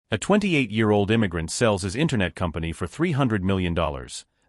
A 28-year-old immigrant sells his internet company for $300 million,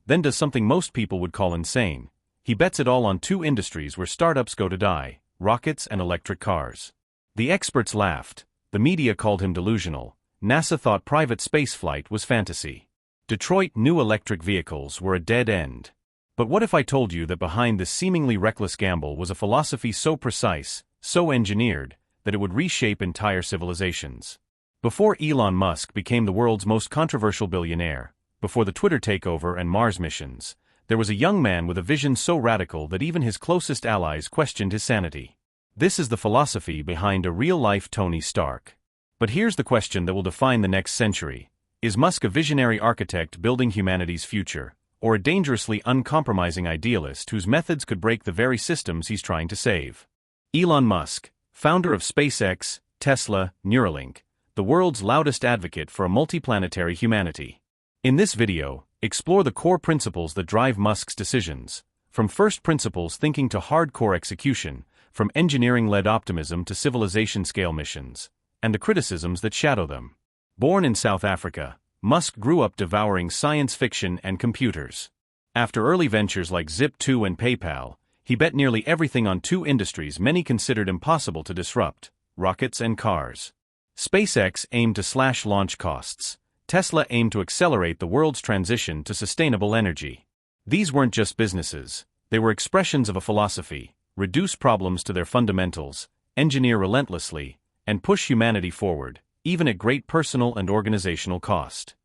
then does something most people would call insane. He bets it all on two industries where startups go to die: rockets and electric cars. The experts laughed. The media called him delusional. NASA thought private spaceflight was fantasy. Detroit knew electric vehicles were a dead end. But what if I told you that behind this seemingly reckless gamble was a philosophy so precise, so engineered, that it would reshape entire civilizations? Before Elon Musk became the world's most controversial billionaire, before the Twitter takeover and Mars missions, there was a young man with a vision so radical that even his closest allies questioned his sanity. This is the philosophy behind a real-life Tony Stark. But here's the question that will define the next century. Is Musk a visionary architect building humanity's future, or a dangerously uncompromising idealist whose methods could break the very systems he's trying to save? Elon Musk, founder of SpaceX, Tesla, Neuralink, the world's loudest advocate for a multiplanetary humanity. In this video, explore the core principles that drive Musk's decisions, from first principles thinking to hardcore execution, from engineering-led optimism to civilization-scale missions, and the criticisms that shadow them. Born in South Africa, Musk grew up devouring science fiction and computers. After early ventures like Zip2 and PayPal, he bet nearly everything on two industries many considered impossible to disrupt: rockets and cars. SpaceX aimed to slash launch costs. Tesla aimed to accelerate the world's transition to sustainable energy. These weren't just businesses, they were expressions of a philosophy: reduce problems to their fundamentals, engineer relentlessly, and push humanity forward, even at great personal and organizational cost.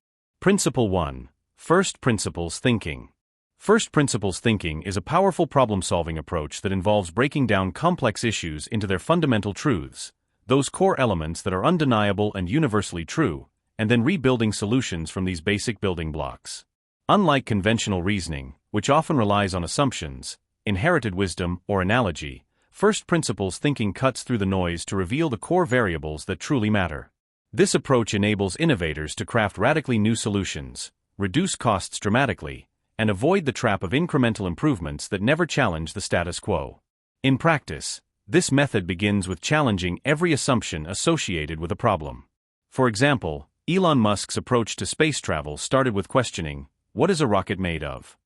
Principle 1. First Principles Thinking. First Principles Thinking is a powerful problem-solving approach that involves breaking down complex issues into their fundamental truths, those core elements that are undeniable and universally true, and then rebuilding solutions from these basic building blocks. Unlike conventional reasoning, which often relies on assumptions, inherited wisdom, or analogy, first principles thinking cuts through the noise to reveal the core variables that truly matter. This approach enables innovators to craft radically new solutions, reduce costs dramatically, and avoid the trap of incremental improvements that never challenge the status quo. In practice, this method begins with challenging every assumption associated with a problem. For example, Elon Musk's approach to space travel started with questioning, what is a rocket made of?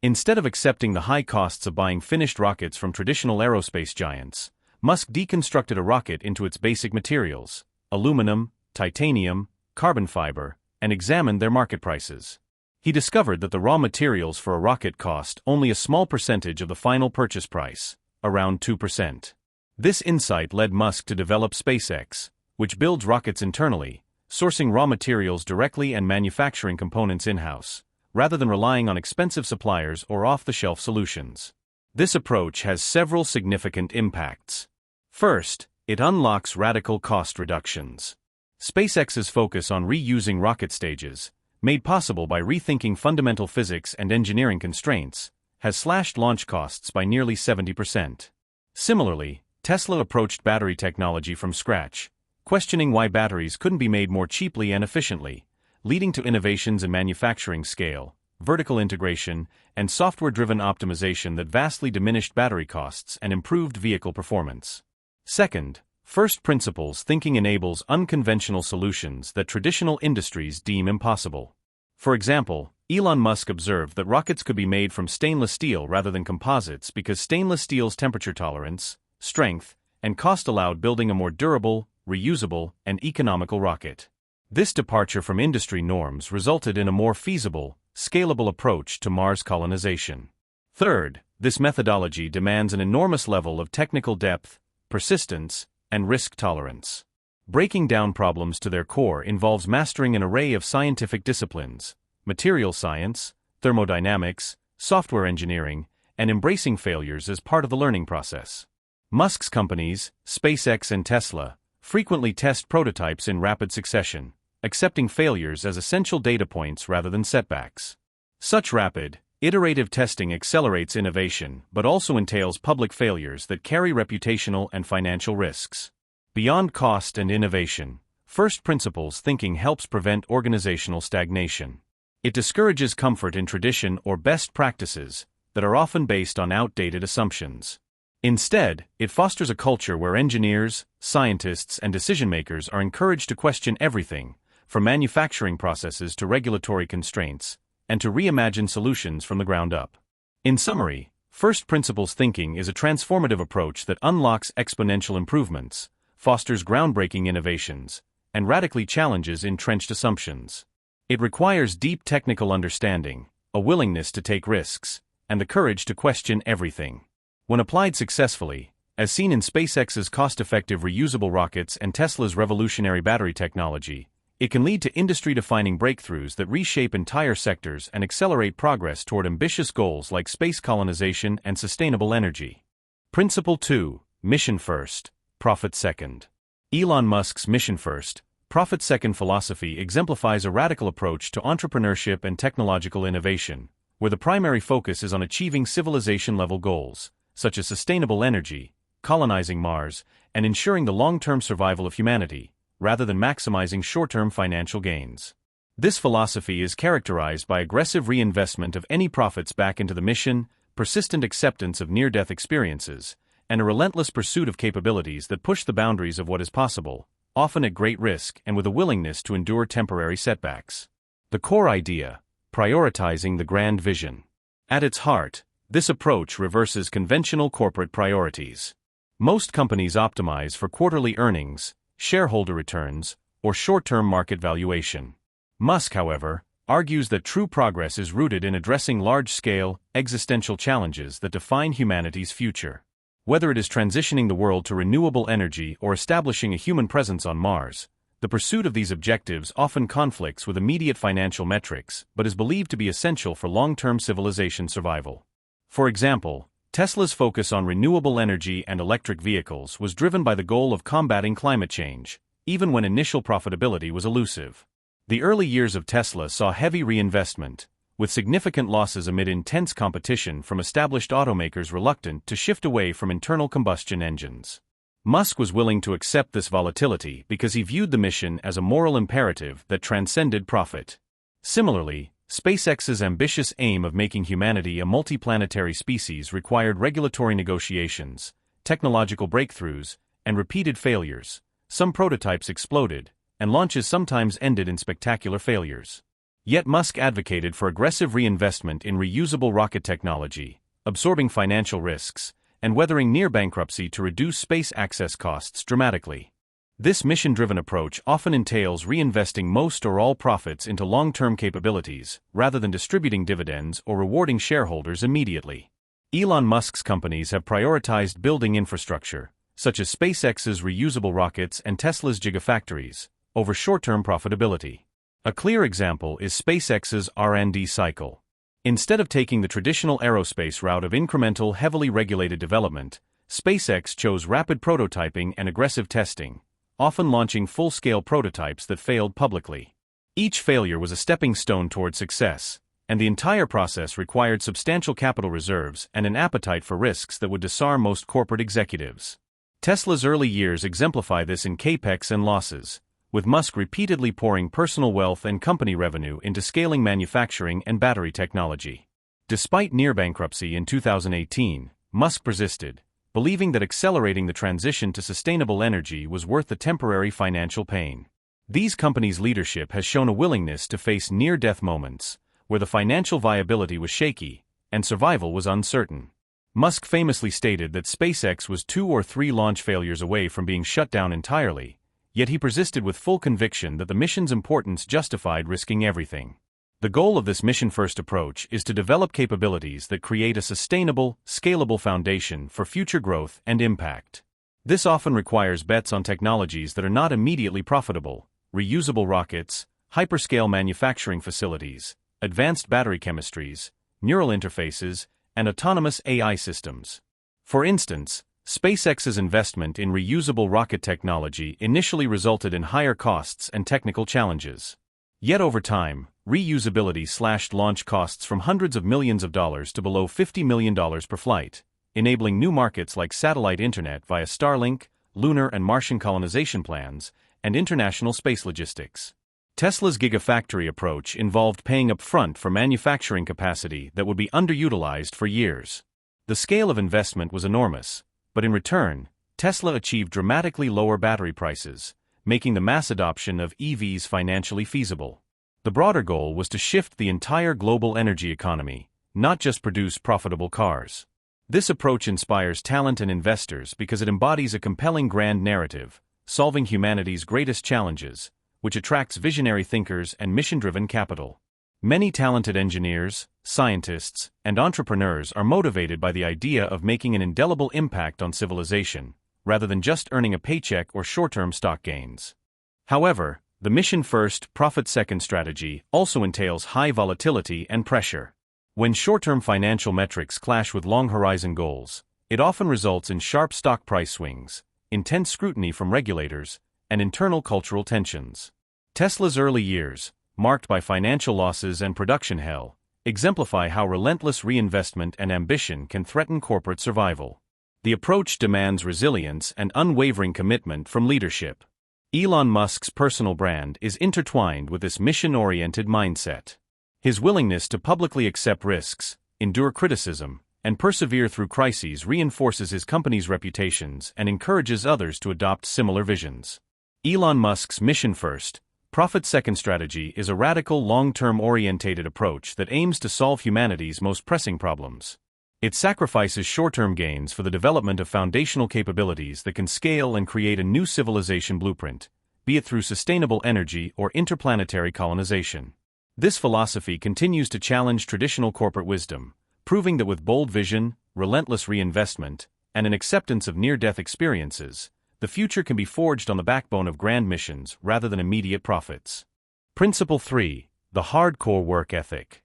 Instead of accepting the high costs of buying finished rockets from traditional aerospace giants, Musk deconstructed a rocket into its basic materials: aluminum, titanium, carbon fiber, and examined their market prices. He discovered that the raw materials for a rocket cost only a small percentage of the final purchase price, around 2%. This insight led Musk to develop SpaceX, which builds rockets internally, sourcing raw materials directly and manufacturing components in-house, rather than relying on expensive suppliers or off-the-shelf solutions. This approach has several significant impacts. First, it unlocks radical cost reductions. SpaceX's focus on reusing rocket stages, made possible by rethinking fundamental physics and engineering constraints, has slashed launch costs by nearly 70%. Similarly, Tesla approached battery technology from scratch, questioning why batteries couldn't be made more cheaply and efficiently, leading to innovations in manufacturing scale, vertical integration, and software-driven optimization that vastly diminished battery costs and improved vehicle performance. Second, first principles thinking enables unconventional solutions that traditional industries deem impossible. For example, Elon Musk observed that rockets could be made from stainless steel rather than composites because stainless steel's temperature tolerance, strength, and cost allowed building a more durable, reusable, and economical rocket. This departure from industry norms resulted in a more feasible, scalable approach to Mars colonization. Third, this methodology demands an enormous level of technical depth, persistence, and risk tolerance. Breaking down problems to their core involves mastering an array of scientific disciplines: material science, thermodynamics, software engineering, and embracing failures as part of the learning process. Musk's companies, SpaceX and Tesla, frequently test prototypes in rapid succession, accepting failures as essential data points rather than setbacks. Such rapid, iterative testing accelerates innovation but also entails public failures that carry reputational and financial risks. Beyond cost and innovation, first principles thinking helps prevent organizational stagnation. It discourages comfort in tradition or best practices that are often based on outdated assumptions. Instead, it fosters a culture where engineers, scientists, and decision-makers are encouraged to question everything, from manufacturing processes to regulatory constraints, and to reimagine solutions from the ground up. In summary, first principles thinking is a transformative approach that unlocks exponential improvements, fosters groundbreaking innovations, and radically challenges entrenched assumptions. It requires deep technical understanding, a willingness to take risks, and the courage to question everything. When applied successfully, as seen in SpaceX's cost-effective reusable rockets and Tesla's revolutionary battery technology, it can lead to industry-defining breakthroughs that reshape entire sectors and accelerate progress toward ambitious goals like space colonization and sustainable energy. Principle 2: Mission First, Profit Second. Elon Musk's Mission First, Profit Second philosophy exemplifies a radical approach to entrepreneurship and technological innovation, where the primary focus is on achieving civilization-level goals, such as sustainable energy, colonizing Mars, and ensuring the long-term survival of humanity, rather than maximizing short-term financial gains. This philosophy is characterized by aggressive reinvestment of any profits back into the mission, persistent acceptance of near-death experiences, and a relentless pursuit of capabilities that push the boundaries of what is possible, often at great risk and with a willingness to endure temporary setbacks. The core idea: prioritizing the grand vision. At its heart, this approach reverses conventional corporate priorities. Most companies optimize for quarterly earnings, shareholder returns, or short-term market valuation. Musk, however, argues that true progress is rooted in addressing large-scale, existential challenges that define humanity's future. Whether it is transitioning the world to renewable energy or establishing a human presence on Mars, the pursuit of these objectives often conflicts with immediate financial metrics but is believed to be essential for long-term civilization survival. For example, Tesla's focus on renewable energy and electric vehicles was driven by the goal of combating climate change, even when initial profitability was elusive. The early years of Tesla saw heavy reinvestment, with significant losses amid intense competition from established automakers reluctant to shift away from internal combustion engines. Musk was willing to accept this volatility because he viewed the mission as a moral imperative that transcended profit. Similarly, SpaceX's ambitious aim of making humanity a multiplanetary species required regulatory negotiations, technological breakthroughs, and repeated failures. Some prototypes exploded, and launches sometimes ended in spectacular failures. Yet Musk advocated for aggressive reinvestment in reusable rocket technology, absorbing financial risks, and weathering near bankruptcy to reduce space access costs dramatically. This mission-driven approach often entails reinvesting most or all profits into long-term capabilities, rather than distributing dividends or rewarding shareholders immediately. Elon Musk's companies have prioritized building infrastructure, such as SpaceX's reusable rockets and Tesla's gigafactories, over short-term profitability. A clear example is SpaceX's R&D cycle. Instead of taking the traditional aerospace route of incremental, heavily regulated development, SpaceX chose rapid prototyping and aggressive testing, often launching full-scale prototypes that failed publicly. Each failure was a stepping stone toward success, and the entire process required substantial capital reserves and an appetite for risks that would disarm most corporate executives. Tesla's early years exemplify this in capex and losses, with Musk repeatedly pouring personal wealth and company revenue into scaling manufacturing and battery technology. Despite near bankruptcy in 2018, Musk persisted, believing that accelerating the transition to sustainable energy was worth the temporary financial pain. These companies' leadership has shown a willingness to face near-death moments, where the financial viability was shaky and survival was uncertain. Musk famously stated that SpaceX was 2 or 3 launch failures away from being shut down entirely, yet he persisted with full conviction that the mission's importance justified risking everything. The goal of this mission-first approach is to develop capabilities that create a sustainable, scalable foundation for future growth and impact. This often requires bets on technologies that are not immediately profitable: reusable rockets, hyperscale manufacturing facilities, advanced battery chemistries, neural interfaces, and autonomous AI systems. For instance, SpaceX's investment in reusable rocket technology initially resulted in higher costs and technical challenges. Yet over time, reusability slashed launch costs from hundreds of millions of dollars to below $50 million per flight, enabling new markets like satellite internet via Starlink, lunar and Martian colonization plans, and international space logistics. Tesla's Gigafactory approach involved paying upfront for manufacturing capacity that would be underutilized for years. The scale of investment was enormous, but in return, Tesla achieved dramatically lower battery prices, making the mass adoption of EVs financially feasible. The broader goal was to shift the entire global energy economy, not just produce profitable cars. This approach inspires talent and investors because it embodies a compelling grand narrative, solving humanity's greatest challenges, which attracts visionary thinkers and mission-driven capital. Many talented engineers, scientists, and entrepreneurs are motivated by the idea of making an indelible impact on civilization, rather than just earning a paycheck or short-term stock gains. However, the mission-first, profit-second strategy also entails high volatility and pressure. When short-term financial metrics clash with long-horizon goals, it often results in sharp stock price swings, intense scrutiny from regulators, and internal cultural tensions. Tesla's early years, marked by financial losses and production hell, exemplify how relentless reinvestment and ambition can threaten corporate survival. The approach demands resilience and unwavering commitment from leadership. Elon Musk's personal brand is intertwined with this mission-oriented mindset. His willingness to publicly accept risks, endure criticism, and persevere through crises reinforces his company's reputations and encourages others to adopt similar visions. Elon Musk's mission-first, profit-second strategy is a radical long-term orientated approach that aims to solve humanity's most pressing problems. It sacrifices short-term gains for the development of foundational capabilities that can scale and create a new civilization blueprint, be it through sustainable energy or interplanetary colonization. This philosophy continues to challenge traditional corporate wisdom, proving that with bold vision, relentless reinvestment, and an acceptance of near-death experiences, the future can be forged on the backbone of grand missions rather than immediate profits. Principle 3. The hardcore work ethic.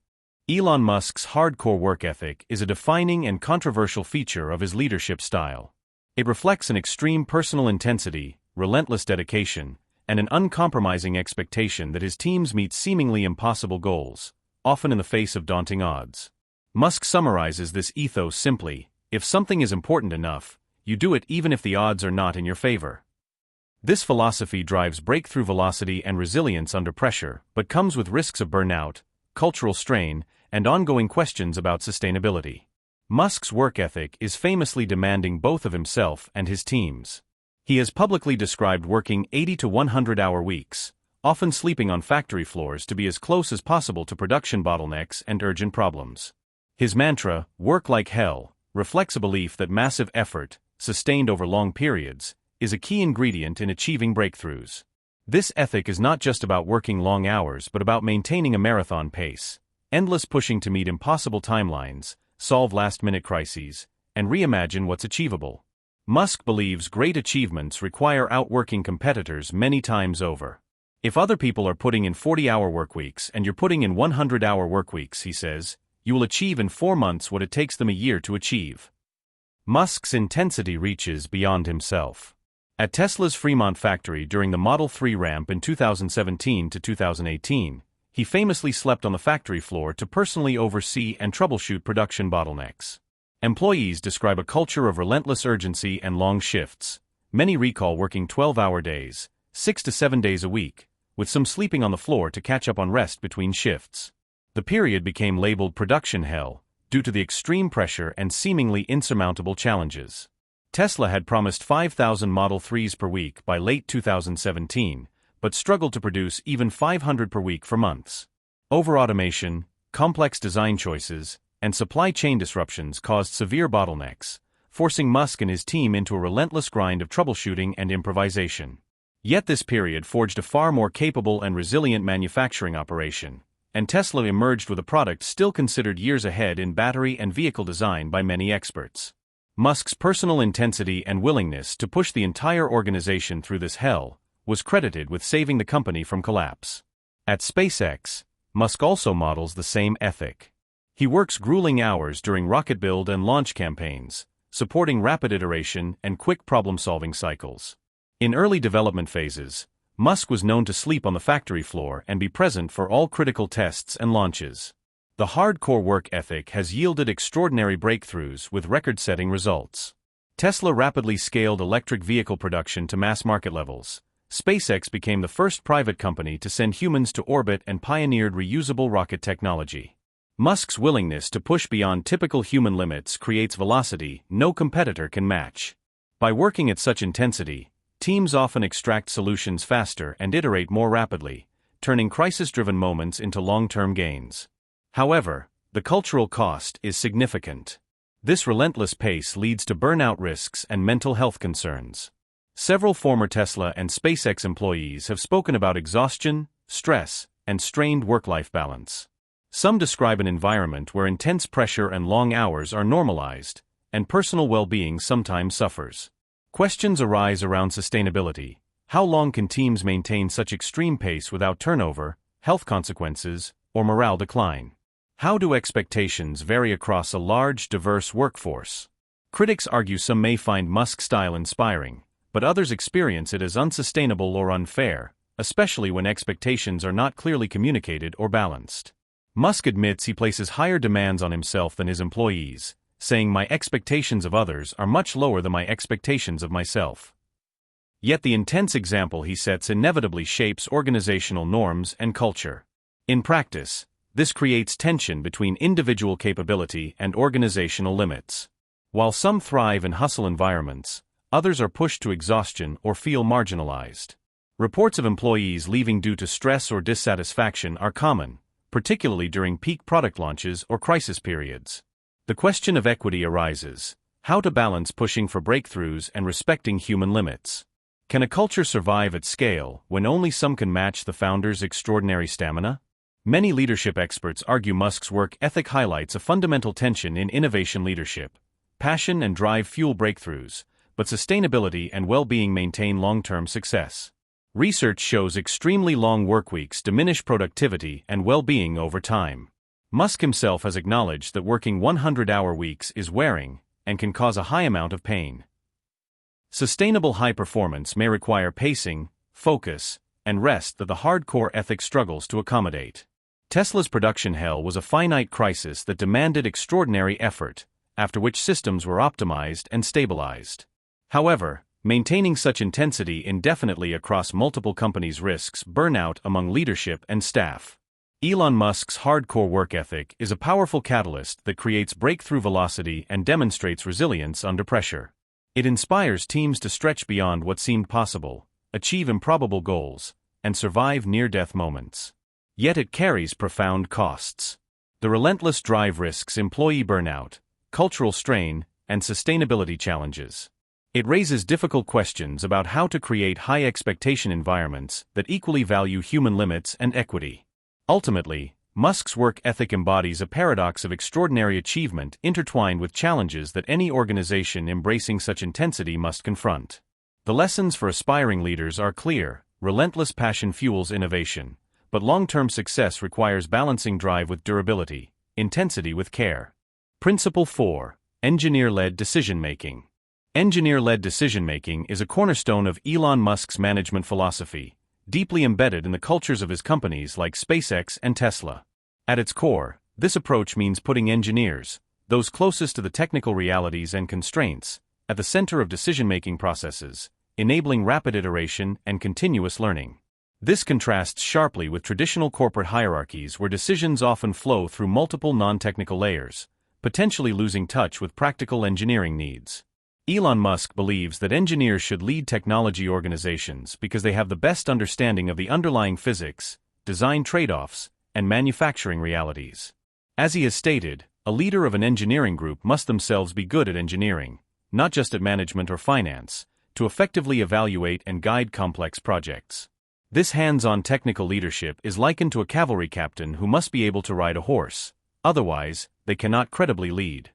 Elon Musk's hardcore work ethic is a defining and controversial feature of his leadership style. It reflects an extreme personal intensity, relentless dedication, and an uncompromising expectation that his teams meet seemingly impossible goals, often in the face of daunting odds. Musk summarizes this ethos simply: if something is important enough, you do it even if the odds are not in your favor. This philosophy drives breakthrough velocity and resilience under pressure, but comes with risks of burnout, cultural strain, and ongoing questions about sustainability. Musk's work ethic is famously demanding both of himself and his teams. He has publicly described working 80 to 100-hour weeks, often sleeping on factory floors to be as close as possible to production bottlenecks and urgent problems. His mantra, "Work like hell," reflects a belief that massive effort, sustained over long periods, is a key ingredient in achieving breakthroughs. This ethic is not just about working long hours but about maintaining a marathon pace, endless pushing to meet impossible timelines, solve last-minute crises, and reimagine what's achievable. Musk believes great achievements require outworking competitors many times over. If other people are putting in 40-hour workweeks and you're putting in 100-hour workweeks, he says, you will achieve in 4 months what it takes them a year to achieve. Musk's intensity reaches beyond himself. At Tesla's Fremont factory during the Model 3 ramp in 2017 to 2018, he famously slept on the factory floor to personally oversee and troubleshoot production bottlenecks. Employees describe a culture of relentless urgency and long shifts. Many recall working 12-hour days, 6 to 7 days a week, with some sleeping on the floor to catch up on rest between shifts. The period became labeled production hell, due to the extreme pressure and seemingly insurmountable challenges. Tesla had promised 5,000 Model 3s per week by late 2017, but struggled to produce even 500 per week for months. Over-automation, complex design choices, and supply chain disruptions caused severe bottlenecks, forcing Musk and his team into a relentless grind of troubleshooting and improvisation. Yet this period forged a far more capable and resilient manufacturing operation, and Tesla emerged with a product still considered years ahead in battery and vehicle design by many experts. Musk's personal intensity and willingness to push the entire organization through this hell was credited with saving the company from collapse. At SpaceX, Musk also models the same ethic. He works grueling hours during rocket build and launch campaigns, supporting rapid iteration and quick problem-solving cycles. In early development phases, Musk was known to sleep on the factory floor and be present for all critical tests and launches. The hardcore work ethic has yielded extraordinary breakthroughs with record-setting results. Tesla rapidly scaled electric vehicle production to mass market levels. SpaceX became the first private company to send humans to orbit and pioneered reusable rocket technology. Musk's willingness to push beyond typical human limits creates velocity no competitor can match. By working at such intensity, Teams often extract solutions faster and iterate more rapidly, turning crisis-driven moments into long-term gains. However, the cultural cost is significant. This relentless pace leads to burnout risks and mental health concerns. Several former Tesla and SpaceX employees have spoken about exhaustion, stress, and strained work-life balance. Some describe an environment where intense pressure and long hours are normalized, and personal well-being sometimes suffers. Questions arise around sustainability. How long can teams maintain such extreme pace without turnover, health consequences, or morale decline? How do expectations vary across a large, diverse workforce? Critics argue some may find Musk's style inspiring, but others experience it as unsustainable or unfair, especially when expectations are not clearly communicated or balanced. Musk admits he places higher demands on himself than his employees, saying, "My expectations of others are much lower than my expectations of myself." Yet the intense example he sets inevitably shapes organizational norms and culture. In practice, this creates tension between individual capability and organizational limits. While some thrive in hustle environments, others are pushed to exhaustion or feel marginalized. Reports of employees leaving due to stress or dissatisfaction are common, particularly during peak product launches or crisis periods. The question of equity arises: how to balance pushing for breakthroughs and respecting human limits? Can a culture survive at scale when only some can match the founder's extraordinary stamina? Many leadership experts argue Musk's work ethic highlights a fundamental tension in innovation leadership. Passion and drive fuel breakthroughs, but sustainability and well-being maintain long-term success. Research shows extremely long workweeks diminish productivity and well-being over time. Musk himself has acknowledged that working 100-hour weeks is wearing and can cause a high amount of pain. Sustainable high performance may require pacing, focus, and rest that the hardcore ethic struggles to accommodate. Tesla's production hell was a finite crisis that demanded extraordinary effort, after which systems were optimized and stabilized. However, maintaining such intensity indefinitely across multiple companies risks burnout among leadership and staff. Elon Musk's hardcore work ethic is a powerful catalyst that creates breakthrough velocity and demonstrates resilience under pressure. It inspires teams to stretch beyond what seemed possible, achieve improbable goals, and survive near-death moments. Yet it carries profound costs. The relentless drive risks employee burnout, cultural strain, and sustainability challenges. It raises difficult questions about how to create high-expectation environments that equally value human limits and equity. Ultimately, Musk's work ethic embodies a paradox of extraordinary achievement intertwined with challenges that any organization embracing such intensity must confront. The lessons for aspiring leaders are clear: relentless passion fuels innovation, but long-term success requires balancing drive with durability, intensity with care. Principle 4: Engineer-led decision-making. Engineer-led decision-making is a cornerstone of Elon Musk's management philosophy, deeply embedded in the cultures of his companies like SpaceX and Tesla. At its core, this approach means putting engineers, those closest to the technical realities and constraints, at the center of decision-making processes, enabling rapid iteration and continuous learning. This contrasts sharply with traditional corporate hierarchies where decisions often flow through multiple non-technical layers, potentially losing touch with practical engineering needs. Elon Musk believes that engineers should lead technology organizations because they have the best understanding of the underlying physics, design trade-offs, and manufacturing realities. As he has stated, a leader of an engineering group must themselves be good at engineering, not just at management or finance, to effectively evaluate and guide complex projects. This hands-on technical leadership is likened to a cavalry captain who must be able to ride a horse, otherwise, they cannot credibly lead.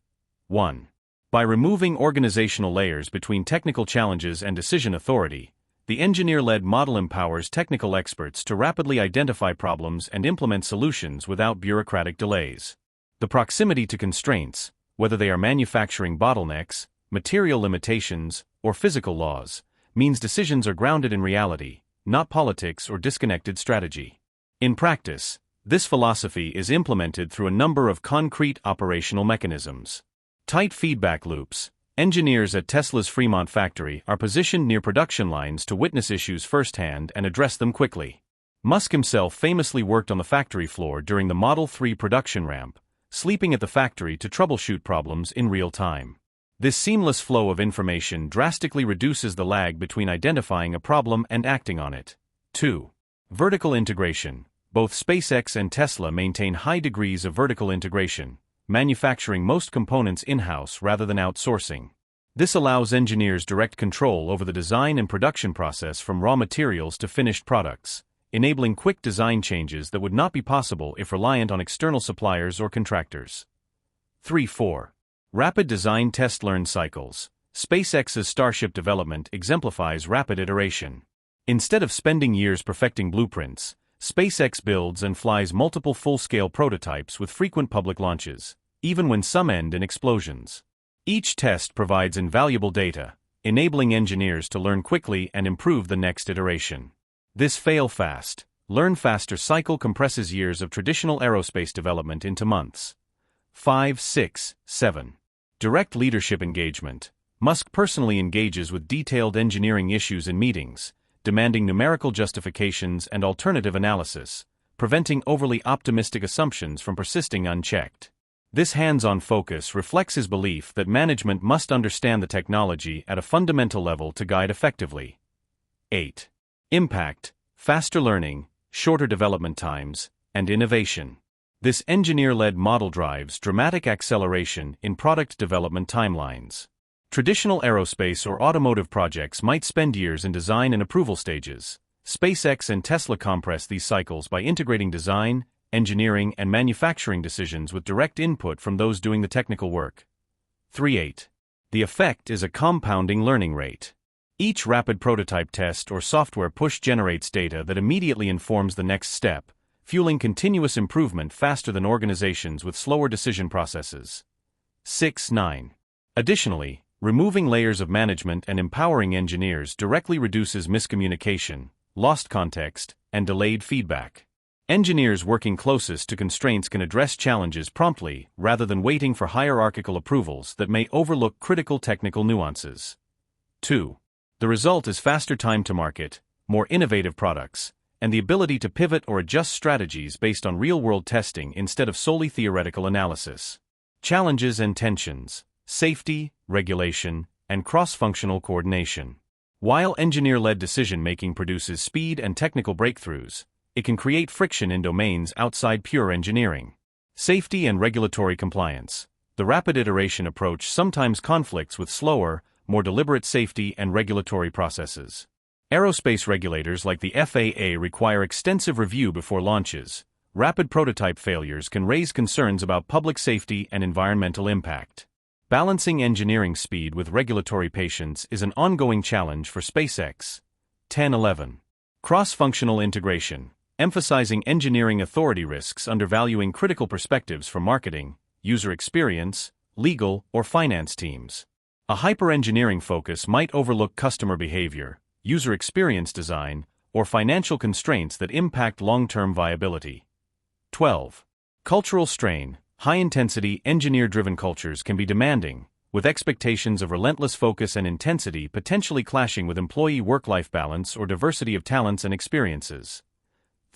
1. By removing organizational layers between technical challenges and decision authority, the engineer-led model empowers technical experts to rapidly identify problems and implement solutions without bureaucratic delays. The proximity to constraints, whether they are manufacturing bottlenecks, material limitations, or physical laws, means decisions are grounded in reality, not politics or disconnected strategy. In practice, this philosophy is implemented through a number of concrete operational mechanisms. Tight feedback loops. Engineers at Tesla's Fremont factory are positioned near production lines to witness issues firsthand and address them quickly. Musk himself famously worked on the factory floor during the Model 3 production ramp, sleeping at the factory to troubleshoot problems in real time. This seamless flow of information drastically reduces the lag between identifying a problem and acting on it. 2. Vertical integration. Both SpaceX and Tesla maintain high degrees of vertical integration, manufacturing most components in-house rather than outsourcing. This allows engineers direct control over the design and production process from raw materials to finished products, enabling quick design changes that would not be possible if reliant on external suppliers or contractors. 3-4. Rapid design test learn cycles. SpaceX's Starship development exemplifies rapid iteration. Instead of spending years perfecting blueprints, SpaceX builds and flies multiple full-scale prototypes with frequent public launches, even when some end in explosions. Each test provides invaluable data, enabling engineers to learn quickly and improve the next iteration. This fail-fast, learn-faster cycle compresses years of traditional aerospace development into months. 5, 6, 7. Direct leadership engagement. Musk personally engages with detailed engineering issues in meetings, demanding numerical justifications and alternative analysis, preventing overly optimistic assumptions from persisting unchecked. This hands-on focus reflects his belief that management must understand the technology at a fundamental level to guide effectively. 8. Impact, faster learning, shorter development times, and innovation. This engineer-led model drives dramatic acceleration in product development timelines. Traditional aerospace or automotive projects might spend years in design and approval stages. SpaceX and Tesla compress these cycles by integrating design, engineering, and manufacturing decisions with direct input from those doing the technical work. 3-8. The effect is a compounding learning rate. Each rapid prototype test or software push generates data that immediately informs the next step, fueling continuous improvement faster than organizations with slower decision processes. 6-9. Additionally, removing layers of management and empowering engineers directly reduces miscommunication, lost context, and delayed feedback. Engineers working closest to constraints can address challenges promptly rather than waiting for hierarchical approvals that may overlook critical technical nuances. 2. The result is faster time to market, more innovative products, and the ability to pivot or adjust strategies based on real-world testing instead of solely theoretical analysis. Challenges and tensions. Safety, regulation, and cross-functional coordination. While engineer-led decision-making produces speed and technical breakthroughs, it can create friction in domains outside pure engineering. Safety and regulatory compliance. The rapid iteration approach sometimes conflicts with slower, more deliberate safety and regulatory processes. Aerospace regulators like the FAA require extensive review before launches. Rapid prototype failures can raise concerns about public safety and environmental impact. Balancing engineering speed with regulatory patience is an ongoing challenge for SpaceX. 10-11. Cross-functional integration, emphasizing engineering authority risks undervaluing critical perspectives from marketing, user experience, legal, or finance teams. A hyper-engineering focus might overlook customer behavior, user experience design, or financial constraints that impact long-term viability. 12. Cultural strain. High-intensity, engineer-driven cultures can be demanding, with expectations of relentless focus and intensity potentially clashing with employee work-life balance or diversity of talents and experiences.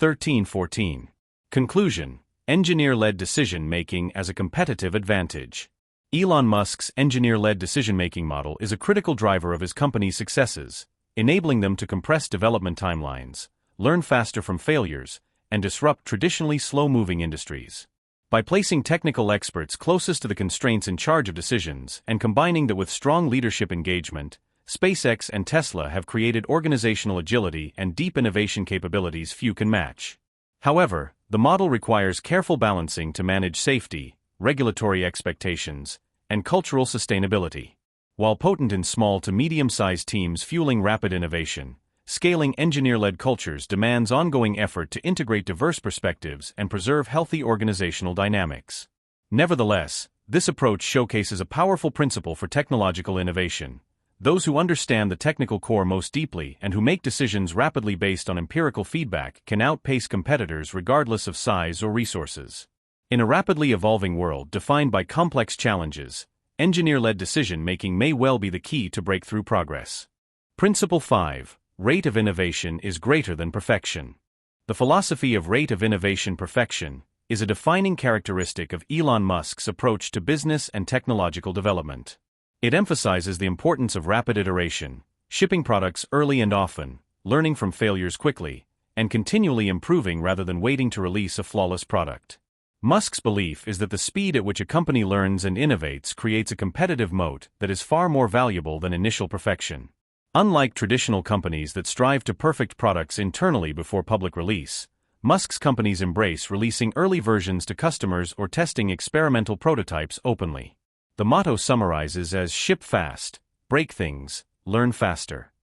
13-14. Conclusion. Engineer-led decision-making as a competitive advantage. Elon Musk's engineer-led decision-making model is a critical driver of his company's successes, enabling them to compress development timelines, learn faster from failures, and disrupt traditionally slow-moving industries. By placing technical experts closest to the constraints in charge of decisions and combining that with strong leadership engagement, SpaceX and Tesla have created organizational agility and deep innovation capabilities few can match. However, the model requires careful balancing to manage safety, regulatory expectations, and cultural sustainability. While potent in small to medium-sized teams fueling rapid innovation, scaling engineer-led cultures demands ongoing effort to integrate diverse perspectives and preserve healthy organizational dynamics. Nevertheless, this approach showcases a powerful principle for technological innovation. Those who understand the technical core most deeply and who make decisions rapidly based on empirical feedback can outpace competitors regardless of size or resources. In a rapidly evolving world defined by complex challenges, engineer-led decision-making may well be the key to breakthrough progress. Principle 5. Rate of innovation is greater than perfection. The philosophy of rate of innovation perfection is a defining characteristic of Elon Musk's approach to business and technological development. It emphasizes the importance of rapid iteration, shipping products early and often, learning from failures quickly, and continually improving rather than waiting to release a flawless product. Musk's belief is that the speed at which a company learns and innovates creates a competitive moat that is far more valuable than initial perfection. Unlike traditional companies that strive to perfect products internally before public release, Musk's companies embrace releasing early versions to customers or testing experimental prototypes openly. The motto summarizes as ship fast, break things, learn faster.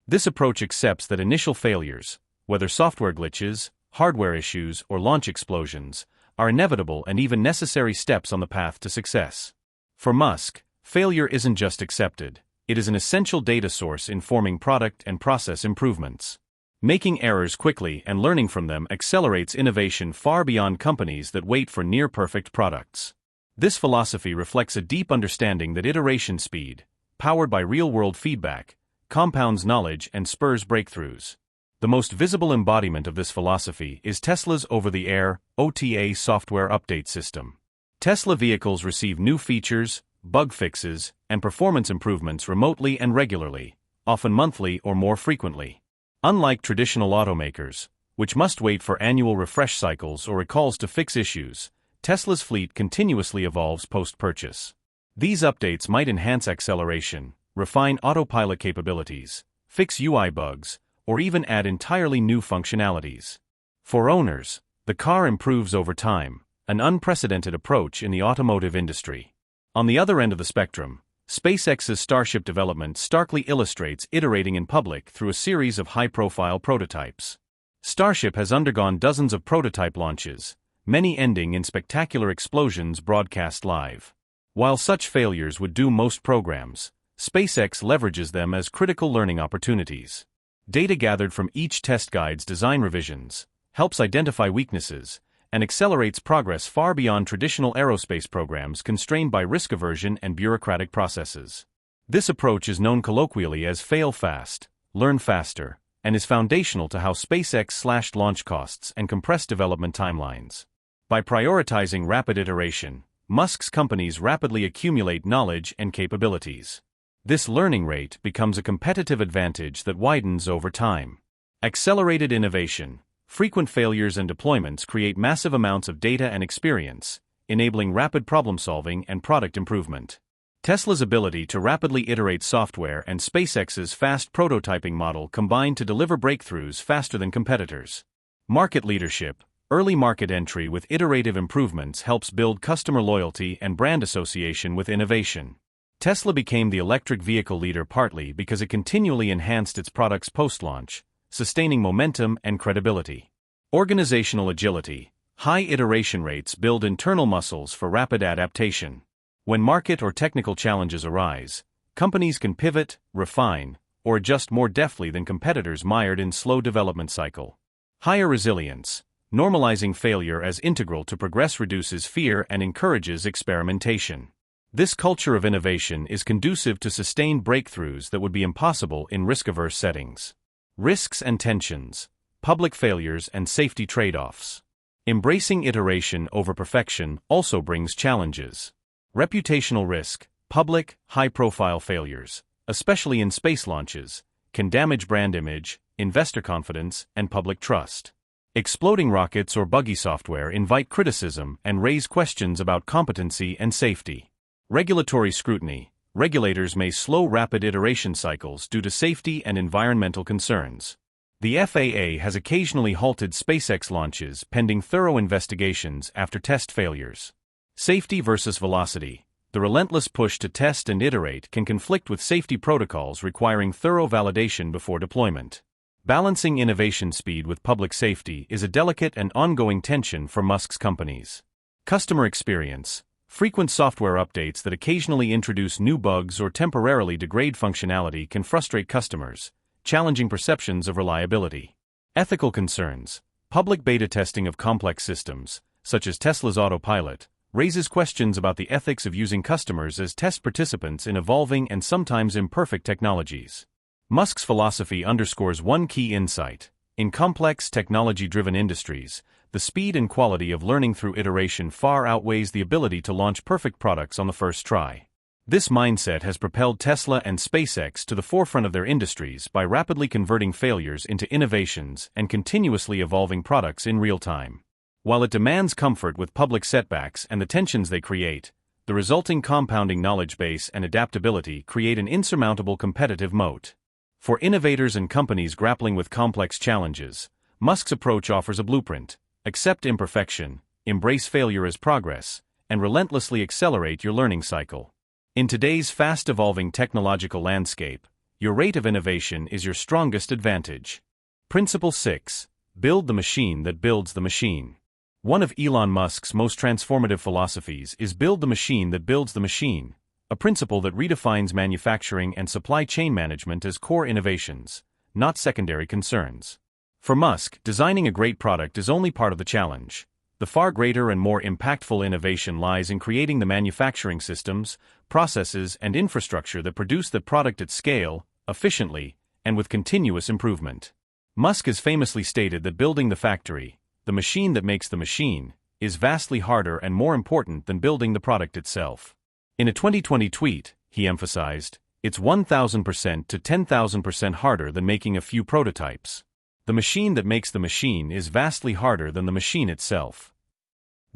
This approach accepts that initial failures, whether software glitches, hardware issues, or launch explosions, are inevitable and even necessary steps on the path to success. For Musk, failure isn't just accepted, it is an essential data source informing product and process improvements. Making errors quickly and learning from them accelerates innovation far beyond companies that wait for near-perfect products. This philosophy reflects a deep understanding that iteration speed, powered by real-world feedback, compounds knowledge and spurs breakthroughs. The most visible embodiment of this philosophy is Tesla's over-the-air, OTA software update system. Tesla vehicles receive new features, bug fixes, and performance improvements remotely and regularly, often monthly or more frequently. Unlike traditional automakers, which must wait for annual refresh cycles or recalls to fix issues, Tesla's fleet continuously evolves post-purchase. These updates might enhance acceleration, refine autopilot capabilities, fix UI bugs, or even add entirely new functionalities. For owners, the car improves over time, an unprecedented approach in the automotive industry. On the other end of the spectrum, SpaceX's Starship development starkly illustrates iterating in public through a series of high-profile prototypes. Starship has undergone dozens of prototype launches, many ending in spectacular explosions broadcast live. While such failures would doom most programs, SpaceX leverages them as critical learning opportunities. Data gathered from each test guide's design revisions helps identify weaknesses and accelerates progress far beyond traditional aerospace programs constrained by risk aversion and bureaucratic processes. This approach is known colloquially as fail fast, learn faster, and is foundational to how SpaceX slashed launch costs and compressed development timelines. By prioritizing rapid iteration, Musk's companies rapidly accumulate knowledge and capabilities. This learning rate becomes a competitive advantage that widens over time. Accelerated innovation, frequent failures and deployments create massive amounts of data and experience, enabling rapid problem-solving and product improvement. Tesla's ability to rapidly iterate software and SpaceX's fast prototyping model combine to deliver breakthroughs faster than competitors. Market leadership, early market entry with iterative improvements helps build customer loyalty and brand association with innovation. Tesla became the electric vehicle leader partly because it continually enhanced its products post-launch, sustaining momentum and credibility. Organizational agility, high iteration rates build internal muscles for rapid adaptation. When market or technical challenges arise, companies can pivot, refine, or adjust more deftly than competitors mired in slow development cycle. Higher resilience, normalizing failure as integral to progress reduces fear and encourages experimentation. This culture of innovation is conducive to sustained breakthroughs that would be impossible in risk-averse settings. Risks and tensions, public failures and safety trade-offs. Embracing iteration over perfection also brings challenges. Reputational risk, public, high-profile failures, especially in space launches, can damage brand image, investor confidence, and public trust. Exploding rockets or buggy software invite criticism and raise questions about competency and safety. Regulatory scrutiny, regulators may slow rapid iteration cycles due to safety and environmental concerns. The FAA has occasionally halted SpaceX launches pending thorough investigations after test failures. Safety versus velocity. The relentless push to test and iterate can conflict with safety protocols requiring thorough validation before deployment. Balancing innovation speed with public safety is a delicate and ongoing tension for Musk's companies. Customer experience. Frequent software updates that occasionally introduce new bugs or temporarily degrade functionality can frustrate customers, challenging perceptions of reliability. Ethical concerns. Public beta testing of complex systems, such as Tesla's autopilot, raises questions about the ethics of using customers as test participants in evolving and sometimes imperfect technologies. Musk's philosophy underscores one key insight. In complex, technology-driven industries, the speed and quality of learning through iteration far outweighs the ability to launch perfect products on the first try. This mindset has propelled Tesla and SpaceX to the forefront of their industries by rapidly converting failures into innovations and continuously evolving products in real time. While it demands comfort with public setbacks and the tensions they create, the resulting compounding knowledge base and adaptability create an insurmountable competitive moat. For innovators and companies grappling with complex challenges, Musk's approach offers a blueprint: accept imperfection, embrace failure as progress, and relentlessly accelerate your learning cycle. In today's fast-evolving technological landscape, your rate of innovation is your strongest advantage. Principle 6. Build the machine that builds the machine. One of Elon Musk's most transformative philosophies is build the machine that builds the machine, a principle that redefines manufacturing and supply chain management as core innovations, not secondary concerns. For Musk, designing a great product is only part of the challenge. The far greater and more impactful innovation lies in creating the manufacturing systems, processes, and infrastructure that produce the product at scale, efficiently, and with continuous improvement. Musk has famously stated that building the factory, the machine that makes the machine, is vastly harder and more important than building the product itself. In a 2020 tweet, he emphasized, "It's 1,000% to 10,000% harder than making a few prototypes. The machine that makes the machine is vastly harder than the machine itself."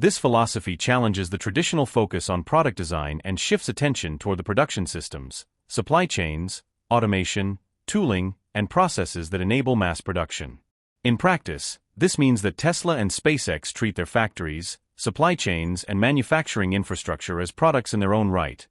This philosophy challenges the traditional focus on product design and shifts attention toward the production systems, supply chains, automation, tooling, and processes that enable mass production. In practice, this means that Tesla and SpaceX treat their factories, supply chains, and manufacturing infrastructure as products in their own right,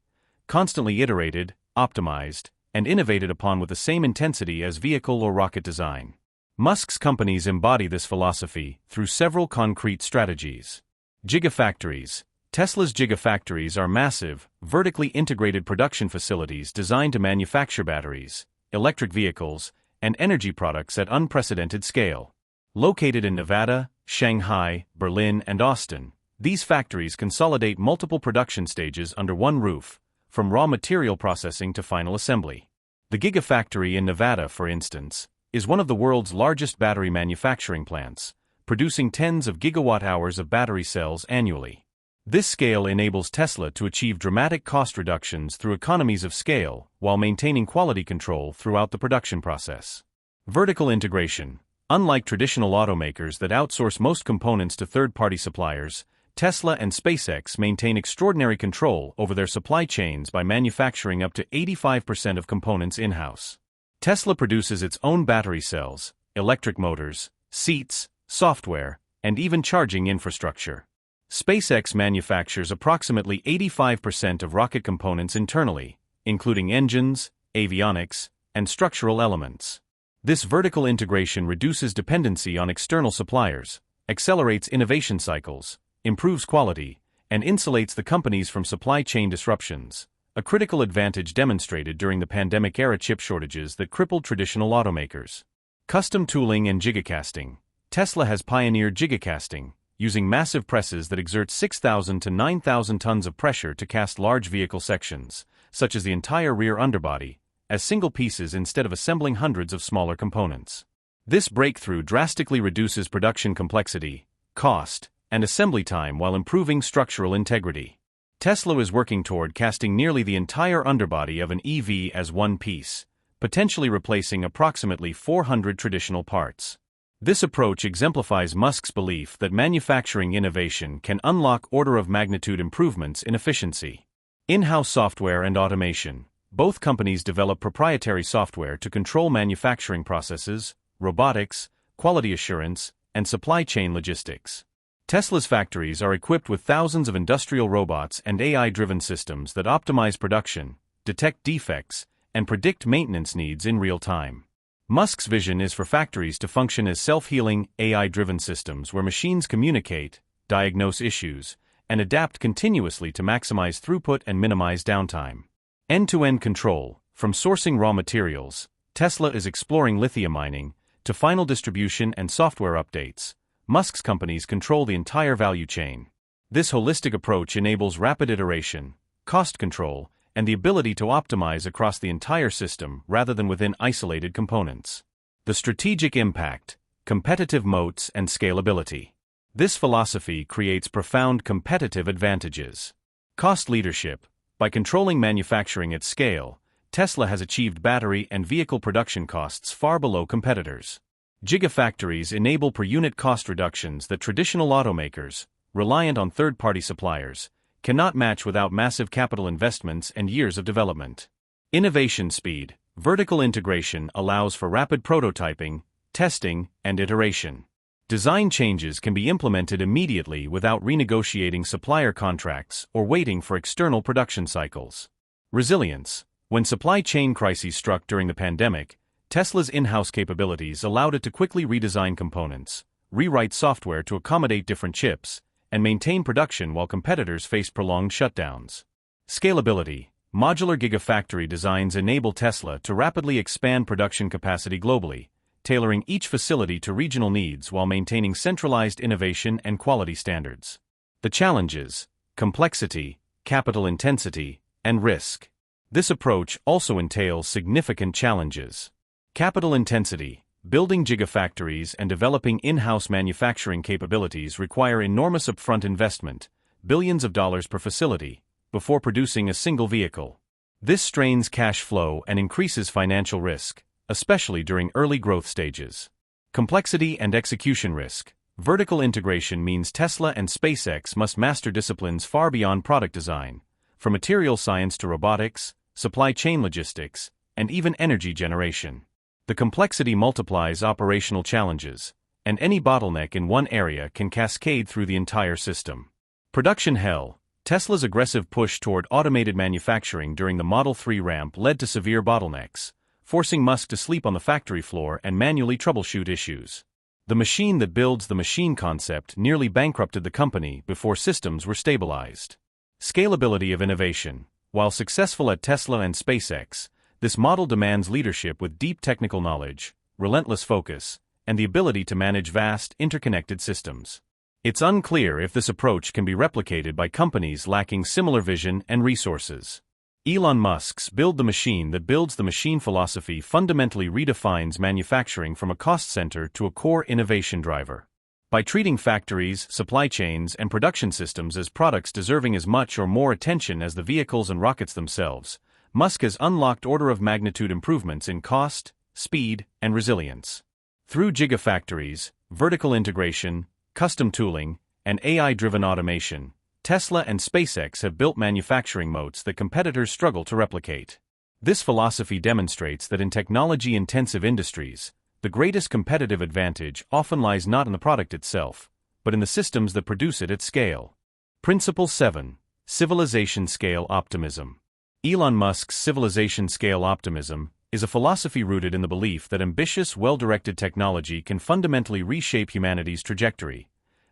constantly iterated, optimized, and innovated upon with the same intensity as vehicle or rocket design. Musk's companies embody this philosophy through several concrete strategies. Gigafactories. Tesla's gigafactories are massive, vertically integrated production facilities designed to manufacture batteries, electric vehicles, and energy products at unprecedented scale. Located in Nevada, Shanghai, Berlin, and Austin, these factories consolidate multiple production stages under one roof, from raw material processing to final assembly. The Gigafactory in Nevada, for instance, is one of the world's largest battery manufacturing plants, producing tens of gigawatt-hours of battery cells annually. This scale enables Tesla to achieve dramatic cost reductions through economies of scale while maintaining quality control throughout the production process. Vertical integration. Unlike traditional automakers that outsource most components to third-party suppliers, Tesla and SpaceX maintain extraordinary control over their supply chains by manufacturing up to 85% of components in-house. Tesla produces its own battery cells, electric motors, seats, software, and even charging infrastructure. SpaceX manufactures approximately 85% of rocket components internally, including engines, avionics, and structural elements. This vertical integration reduces dependency on external suppliers, accelerates innovation cycles, improves quality, and insulates the companies from supply chain disruptions, a critical advantage demonstrated during the pandemic-era chip shortages that crippled traditional automakers. Custom tooling and gigacasting. Tesla has pioneered gigacasting, using massive presses that exert 6,000 to 9,000 tons of pressure to cast large vehicle sections, such as the entire rear underbody, as single pieces instead of assembling hundreds of smaller components. This breakthrough drastically reduces production complexity, cost, and assembly time while improving structural integrity. Tesla is working toward casting nearly the entire underbody of an EV as one piece, potentially replacing approximately 400 traditional parts. This approach exemplifies Musk's belief that manufacturing innovation can unlock order-of-magnitude improvements in efficiency. In-house software and automation. Both companies develop proprietary software to control manufacturing processes, robotics, quality assurance, and supply chain logistics. Tesla's factories are equipped with thousands of industrial robots and AI-driven systems that optimize production, detect defects, and predict maintenance needs in real time. Musk's vision is for factories to function as self-healing, AI-driven systems where machines communicate, diagnose issues, and adapt continuously to maximize throughput and minimize downtime. End-to-end control. From sourcing raw materials, Tesla is exploring lithium mining, to final distribution and software updates. Musk's companies control the entire value chain. This holistic approach enables rapid iteration, cost control, and the ability to optimize across the entire system rather than within isolated components. The strategic impact, competitive moats, and scalability. This philosophy creates profound competitive advantages. Cost leadership. By controlling manufacturing at scale, Tesla has achieved battery and vehicle production costs far below competitors. Gigafactories enable per-unit cost reductions that traditional automakers, reliant on third-party suppliers, cannot match without massive capital investments and years of development. Innovation speed. Vertical integration allows for rapid prototyping, testing, and iteration. Design changes can be implemented immediately without renegotiating supplier contracts or waiting for external production cycles. Resilience. When supply chain crises struck during the pandemic, Tesla's in-house capabilities allowed it to quickly redesign components, rewrite software to accommodate different chips, and maintain production while competitors faced prolonged shutdowns. Scalability. Modular gigafactory designs enable Tesla to rapidly expand production capacity globally, tailoring each facility to regional needs while maintaining centralized innovation and quality standards. The challenges: complexity, capital intensity, and risk. This approach also entails significant challenges. Capital intensity. Building gigafactories and developing in-house manufacturing capabilities require enormous upfront investment, billions of dollars per facility, before producing a single vehicle. This strains cash flow and increases financial risk, especially during early growth stages. Complexity and execution risk. Vertical integration means Tesla and SpaceX must master disciplines far beyond product design, from material science to robotics, supply chain logistics, and even energy generation. The complexity multiplies operational challenges, and any bottleneck in one area can cascade through the entire system. Production hell. Tesla's aggressive push toward automated manufacturing during the Model 3 ramp led to severe bottlenecks, forcing Musk to sleep on the factory floor and manually troubleshoot issues. The machine that builds the machine concept nearly bankrupted the company before systems were stabilized. Scalability of innovation. While successful at Tesla and SpaceX, this model demands leadership with deep technical knowledge, relentless focus, and the ability to manage vast, interconnected systems. It's unclear if this approach can be replicated by companies lacking similar vision and resources. Elon Musk's Build the Machine that builds the machine philosophy fundamentally redefines manufacturing from a cost center to a core innovation driver. By treating factories, supply chains, and production systems as products deserving as much or more attention as the vehicles and rockets themselves, Musk has unlocked order-of-magnitude improvements in cost, speed, and resilience. Through gigafactories, vertical integration, custom tooling, and AI-driven automation, Tesla and SpaceX have built manufacturing moats that competitors struggle to replicate. This philosophy demonstrates that in technology-intensive industries, the greatest competitive advantage often lies not in the product itself, but in the systems that produce it at scale. Principle 7. Civilization Scale Optimism. Elon Musk's civilization scale optimism is a philosophy rooted in the belief that ambitious, well-directed technology can fundamentally reshape humanity's trajectory,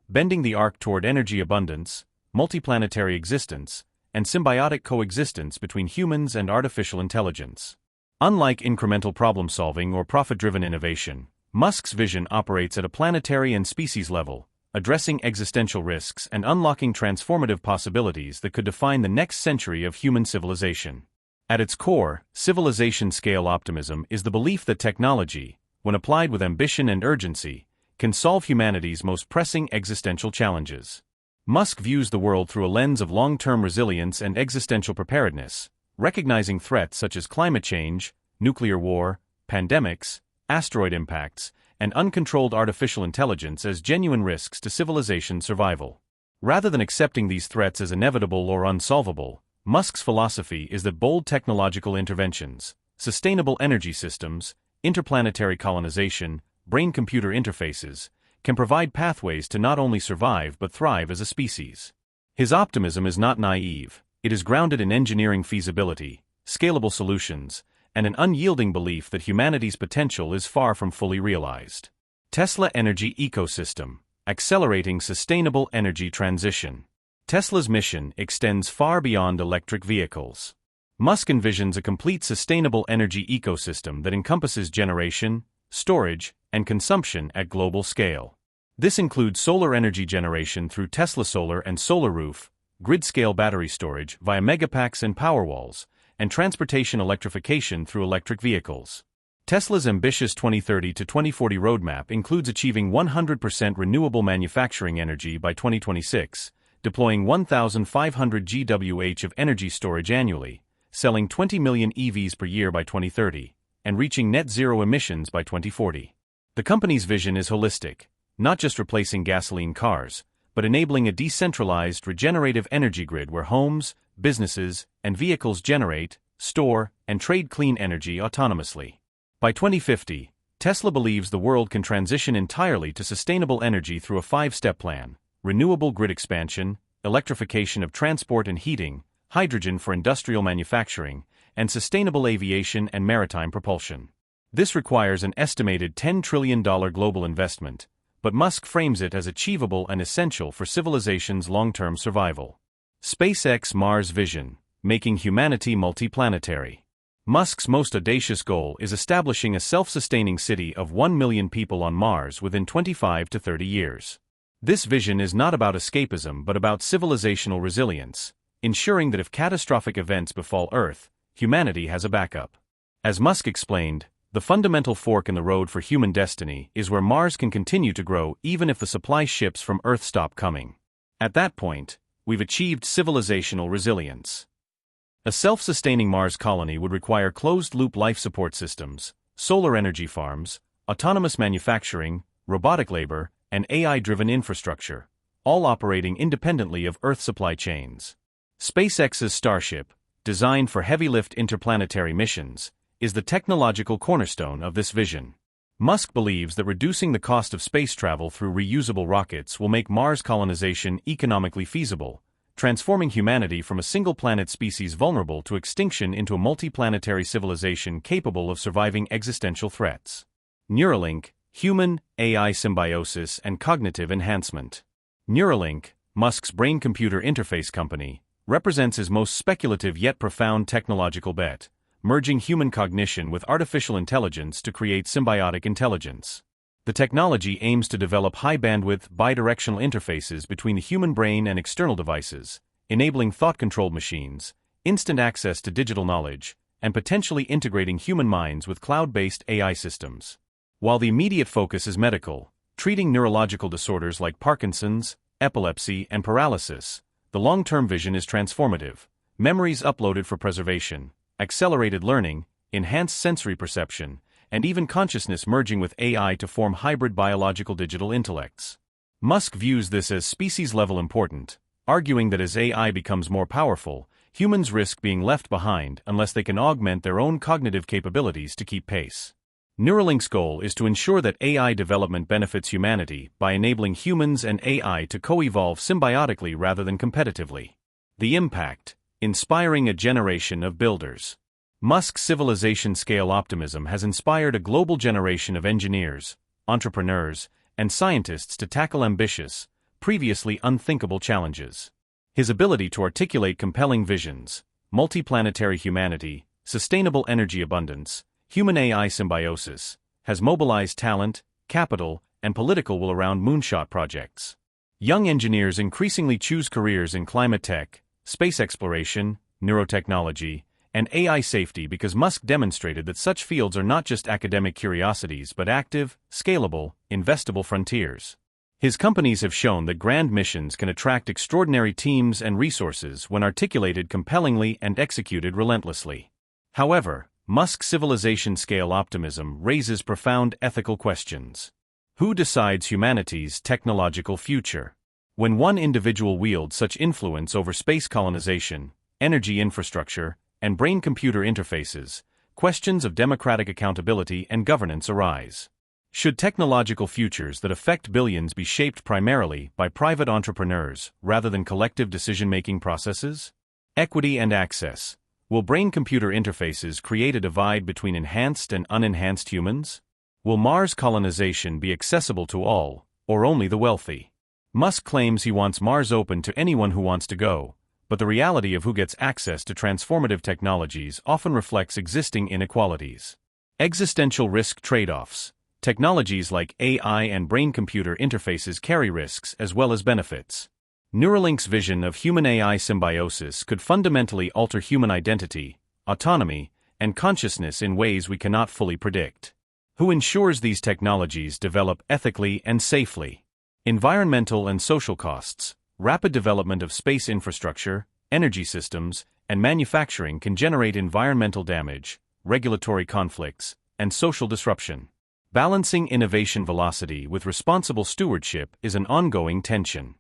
bending the arc toward energy abundance, multiplanetary existence, and symbiotic coexistence between humans and artificial intelligence. Unlike incremental problem-solving or profit-driven innovation, Musk's vision operates at a planetary and species level, addressing existential risks and unlocking transformative possibilities that could define the next century of human civilization. At its core, civilization-scale optimism is the belief that technology, when applied with ambition and urgency, can solve humanity's most pressing existential challenges. Musk views the world through a lens of long-term resilience and existential preparedness, recognizing threats such as climate change, nuclear war, pandemics, asteroid impacts, and uncontrolled artificial intelligence as genuine risks to civilization survival. Rather than accepting these threats as inevitable or unsolvable, Musk's philosophy is that bold technological interventions, sustainable energy systems, interplanetary colonization, brain-computer interfaces, can provide pathways to not only survive but thrive as a species. His optimism is not naive, it is grounded in engineering feasibility, scalable solutions, and an unyielding belief that humanity's potential is far from fully realized. Tesla Energy Ecosystem, accelerating sustainable energy transition. Tesla's mission extends far beyond electric vehicles. Musk envisions a complete sustainable energy ecosystem that encompasses generation, storage, and consumption at global scale. This includes solar energy generation through Tesla Solar and Solar Roof, grid-scale battery storage via megapacks and Powerwalls, and transportation electrification through electric vehicles. Tesla's ambitious 2030 to 2040 roadmap includes achieving 100% renewable manufacturing energy by 2026, deploying 1,500 GWh of energy storage annually, selling 20 million EVs per year by 2030, and reaching net zero emissions by 2040. The company's vision is holistic, not just replacing gasoline cars, but enabling a decentralized, regenerative energy grid where homes, businesses, and vehicles generate, store, and trade clean energy autonomously. By 2050, Tesla believes the world can transition entirely to sustainable energy through a 5-step plan: renewable grid expansion, electrification of transport and heating, hydrogen for industrial manufacturing, and sustainable aviation and maritime propulsion. This requires an estimated $10 trillion global investment, but Musk frames it as achievable and essential for civilization's long-term survival. SpaceX Mars Vision, making humanity multiplanetary. Musk's most audacious goal is establishing a self-sustaining city of 1 million people on Mars within 25 to 30 years. This vision is not about escapism but about civilizational resilience, ensuring that if catastrophic events befall Earth, humanity has a backup. As Musk explained, the fundamental fork in the road for human destiny is where Mars can continue to grow even if the supply ships from Earth stop coming. At that point, we've achieved civilizational resilience. A self-sustaining Mars colony would require closed-loop life support systems, solar energy farms, autonomous manufacturing, robotic labor, and AI-driven infrastructure, all operating independently of Earth supply chains. SpaceX's Starship, designed for heavy-lift interplanetary missions, is the technological cornerstone of this vision. Musk believes that reducing the cost of space travel through reusable rockets will make Mars colonization economically feasible, transforming humanity from a single-planet species vulnerable to extinction into a multiplanetary civilization capable of surviving existential threats. Neuralink, human-AI symbiosis and cognitive enhancement. Neuralink, Musk's brain-computer interface company, represents his most speculative yet profound technological bet, merging human cognition with artificial intelligence to create symbiotic intelligence. The technology aims to develop high-bandwidth, bidirectional interfaces between the human brain and external devices, enabling thought-controlled machines, instant access to digital knowledge, and potentially integrating human minds with cloud-based AI systems. While the immediate focus is medical, treating neurological disorders like Parkinson's, epilepsy, and paralysis, the long-term vision is transformative: memories uploaded for preservation, accelerated learning, enhanced sensory perception, and even consciousness merging with AI to form hybrid biological digital intellects. Musk views this as species-level important, arguing that as AI becomes more powerful, humans risk being left behind unless they can augment their own cognitive capabilities to keep pace. Neuralink's goal is to ensure that AI development benefits humanity by enabling humans and AI to co-evolve symbiotically rather than competitively. The impact: inspiring a generation of builders. Musk's civilization-scale optimism has inspired a global generation of engineers, entrepreneurs, and scientists to tackle ambitious, previously unthinkable challenges. His ability to articulate compelling visions, multiplanetary humanity, sustainable energy abundance, human-AI symbiosis, has mobilized talent, capital, and political will around moonshot projects. Young engineers increasingly choose careers in climate tech, space exploration, neurotechnology, and AI safety because Musk demonstrated that such fields are not just academic curiosities but active, scalable, investable frontiers. His companies have shown that grand missions can attract extraordinary teams and resources when articulated compellingly and executed relentlessly. However, Musk's civilization-scale optimism raises profound ethical questions. Who decides humanity's technological future? When one individual wields such influence over space colonization, energy infrastructure, and brain-computer interfaces, questions of democratic accountability and governance arise. Should technological futures that affect billions be shaped primarily by private entrepreneurs rather than collective decision-making processes? Equity and access. Will brain-computer interfaces create a divide between enhanced and unenhanced humans? Will Mars colonization be accessible to all, or only the wealthy? Musk claims he wants Mars open to anyone who wants to go, but the reality of who gets access to transformative technologies often reflects existing inequalities. Existential risk trade-offs. Technologies like AI and brain-computer interfaces carry risks as well as benefits. Neuralink's vision of human-AI symbiosis could fundamentally alter human identity, autonomy, and consciousness in ways we cannot fully predict. Who ensures these technologies develop ethically and safely? Environmental and social costs. rapid development of space infrastructure, energy systems, and manufacturing can generate environmental damage, regulatory conflicts, and social disruption. Balancing innovation velocity with responsible stewardship is an ongoing tension.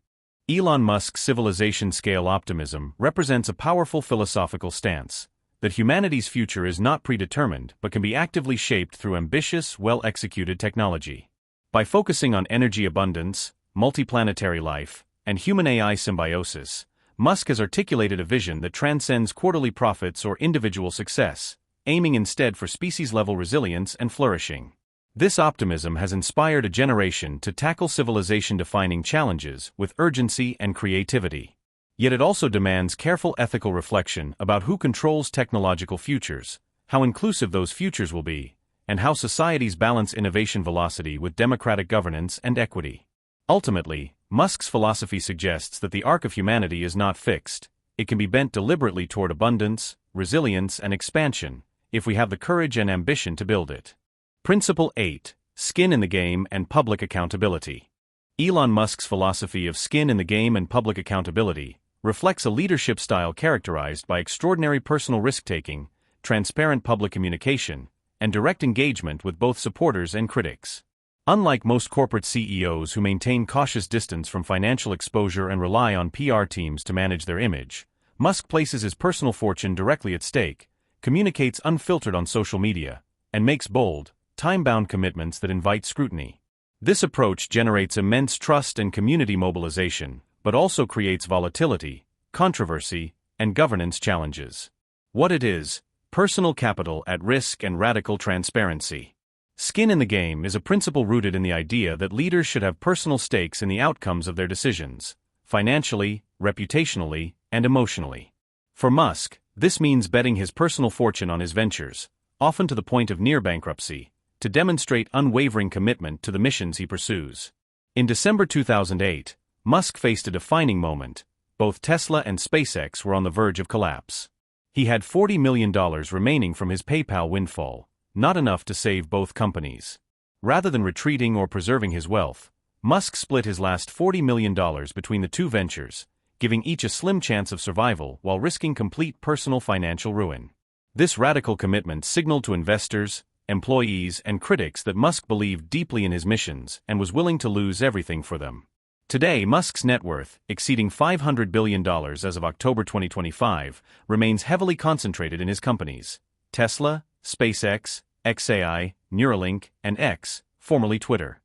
Elon Musk's civilization-scale optimism represents a powerful philosophical stance that humanity's future is not predetermined but can be actively shaped through ambitious, well-executed technology. By focusing on energy abundance, multiplanetary life, and human-AI symbiosis, Musk has articulated a vision that transcends quarterly profits or individual success, aiming instead for species-level resilience and flourishing. This optimism has inspired a generation to tackle civilization-defining challenges with urgency and creativity. Yet it also demands careful ethical reflection about who controls technological futures, how inclusive those futures will be, and how societies balance innovation velocity with democratic governance and equity. Ultimately, Musk's philosophy suggests that the arc of humanity is not fixed. It can be bent deliberately toward abundance, resilience, and expansion, if we have the courage and ambition to build it. Principle 8. Skin in the Game and Public Accountability. Elon Musk's philosophy of skin in the game and public accountability reflects a leadership style characterized by extraordinary personal risk-taking, transparent public communication, and direct engagement with both supporters and critics. Unlike most corporate CEOs who maintain cautious distance from financial exposure and rely on PR teams to manage their image, Musk places his personal fortune directly at stake, communicates unfiltered on social media, and makes bold, time-bound commitments that invite scrutiny. This approach generates immense trust and community mobilization, but also creates volatility, controversy, and governance challenges. What it is: personal capital at risk and radical transparency. Skin in the game is a principle rooted in the idea that leaders should have personal stakes in the outcomes of their decisions, financially, reputationally, and emotionally. For Musk, this means betting his personal fortune on his ventures, often to the point of near bankruptcy, to demonstrate unwavering commitment to the missions he pursues. In December 2008, Musk faced a defining moment. Both Tesla and SpaceX were on the verge of collapse. He had $40 million remaining from his PayPal windfall, not enough to save both companies. Rather than retreating or preserving his wealth, Musk split his last $40 million between the two ventures, giving each a slim chance of survival while risking complete personal financial ruin. This radical commitment signaled to investors, employees, and critics that Musk believed deeply in his missions and was willing to lose everything for them. Today, Musk's net worth, exceeding $500 billion as of October 2025, remains heavily concentrated in his companies: Tesla, SpaceX, xAI, Neuralink, and X, formerly Twitter.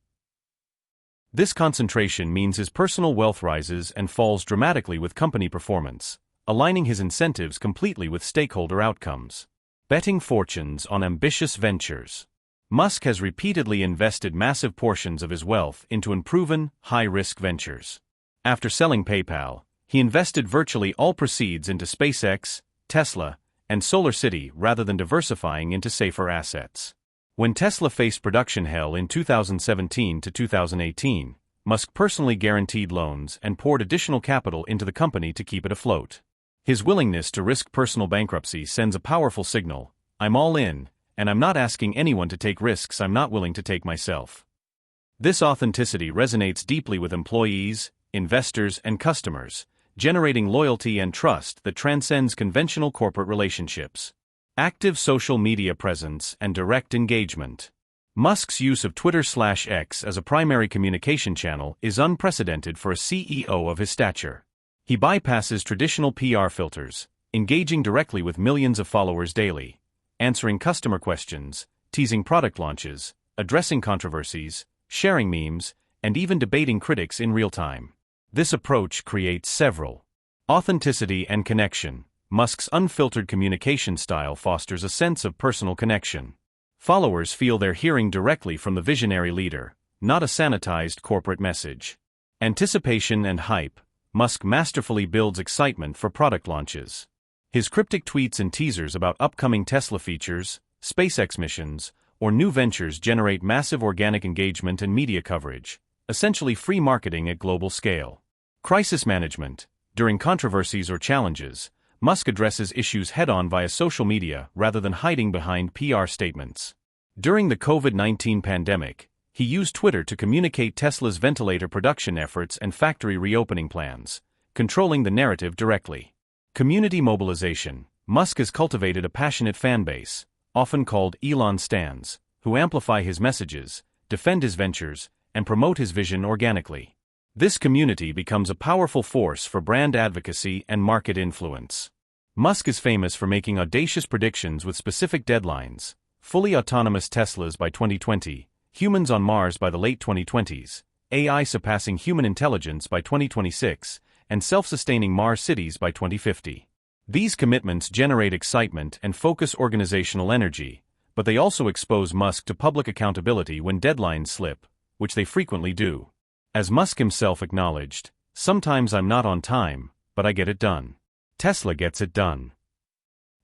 This concentration means his personal wealth rises and falls dramatically with company performance, aligning his incentives completely with stakeholder outcomes. Betting fortunes on ambitious ventures. Musk has repeatedly invested massive portions of his wealth into unproven, high-risk ventures. After selling PayPal, he invested virtually all proceeds into SpaceX, Tesla, and SolarCity rather than diversifying into safer assets. When Tesla faced production hell in 2017 to 2018, Musk personally guaranteed loans and poured additional capital into the company to keep it afloat. His willingness to risk personal bankruptcy sends a powerful signal: I'm all in, and I'm not asking anyone to take risks I'm not willing to take myself. This authenticity resonates deeply with employees, investors, and customers, generating loyalty and trust that transcends conventional corporate relationships. Active social media presence and direct engagement. Musk's use of Twitter/X as a primary communication channel is unprecedented for a CEO of his stature. He bypasses traditional PR filters, engaging directly with millions of followers daily, answering customer questions, teasing product launches, addressing controversies, sharing memes, and even debating critics in real time. This approach creates several. Authenticity and connection. Musk's unfiltered communication style fosters a sense of personal connection. Followers feel they're hearing directly from the visionary leader, not a sanitized corporate message. Anticipation and hype. Musk masterfully builds excitement for product launches. His cryptic tweets and teasers about upcoming Tesla features, SpaceX missions, or new ventures generate massive organic engagement and media coverage, essentially free marketing at global scale. Crisis management. During controversies or challenges, Musk addresses issues head-on via social media rather than hiding behind PR statements. During the COVID-19 pandemic, He used Twitter to communicate Tesla's ventilator production efforts and factory reopening plans, controlling the narrative directly. Community mobilization. Musk has cultivated a passionate fan base, often called Elon stans, who amplify his messages, defend his ventures, and promote his vision organically. This community becomes a powerful force for brand advocacy and market influence. Musk is famous for making audacious predictions with specific deadlines: fully autonomous Teslas by 2020, humans on Mars by the late 2020s, AI surpassing human intelligence by 2026, and self-sustaining Mars cities by 2050. These commitments generate excitement and focus organizational energy, but they also expose Musk to public accountability when deadlines slip, which they frequently do. As Musk himself acknowledged, "Sometimes I'm not on time, but I get it done." Tesla gets it done.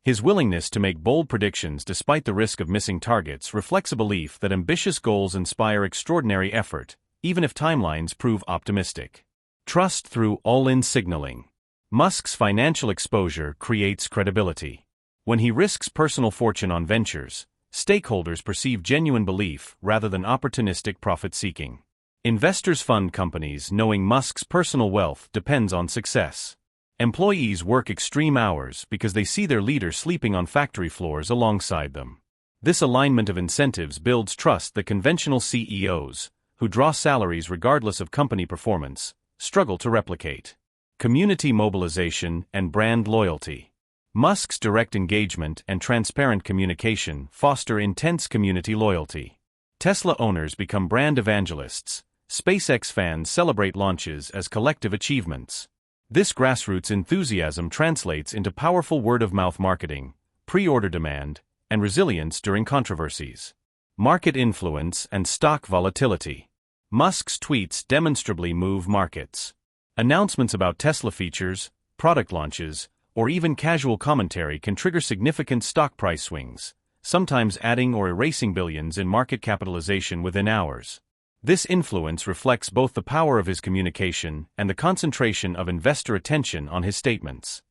His willingness to make bold predictions despite the risk of missing targets reflects a belief that ambitious goals inspire extraordinary effort, even if timelines prove optimistic. Trust through all-in signaling. Musk's financial exposure creates credibility. When he risks personal fortune on ventures, stakeholders perceive genuine belief rather than opportunistic profit-seeking. Investors fund companies knowing Musk's personal wealth depends on success. Employees work extreme hours because they see their leader sleeping on factory floors alongside them. This alignment of incentives builds trust that conventional CEOs, who draw salaries regardless of company performance, struggle to replicate. Community mobilization and brand loyalty. Musk's direct engagement and transparent communication foster intense community loyalty. Tesla owners become brand evangelists. SpaceX fans celebrate launches as collective achievements. This grassroots enthusiasm translates into powerful word-of-mouth marketing, pre-order demand, and resilience during controversies. Market influence and stock volatility. Musk's tweets demonstrably move markets. Announcements about Tesla features, product launches, or even casual commentary can trigger significant stock price swings, sometimes adding or erasing billions in market capitalization within hours. This influence reflects both the power of his communication and the concentration of investor attention on his statements.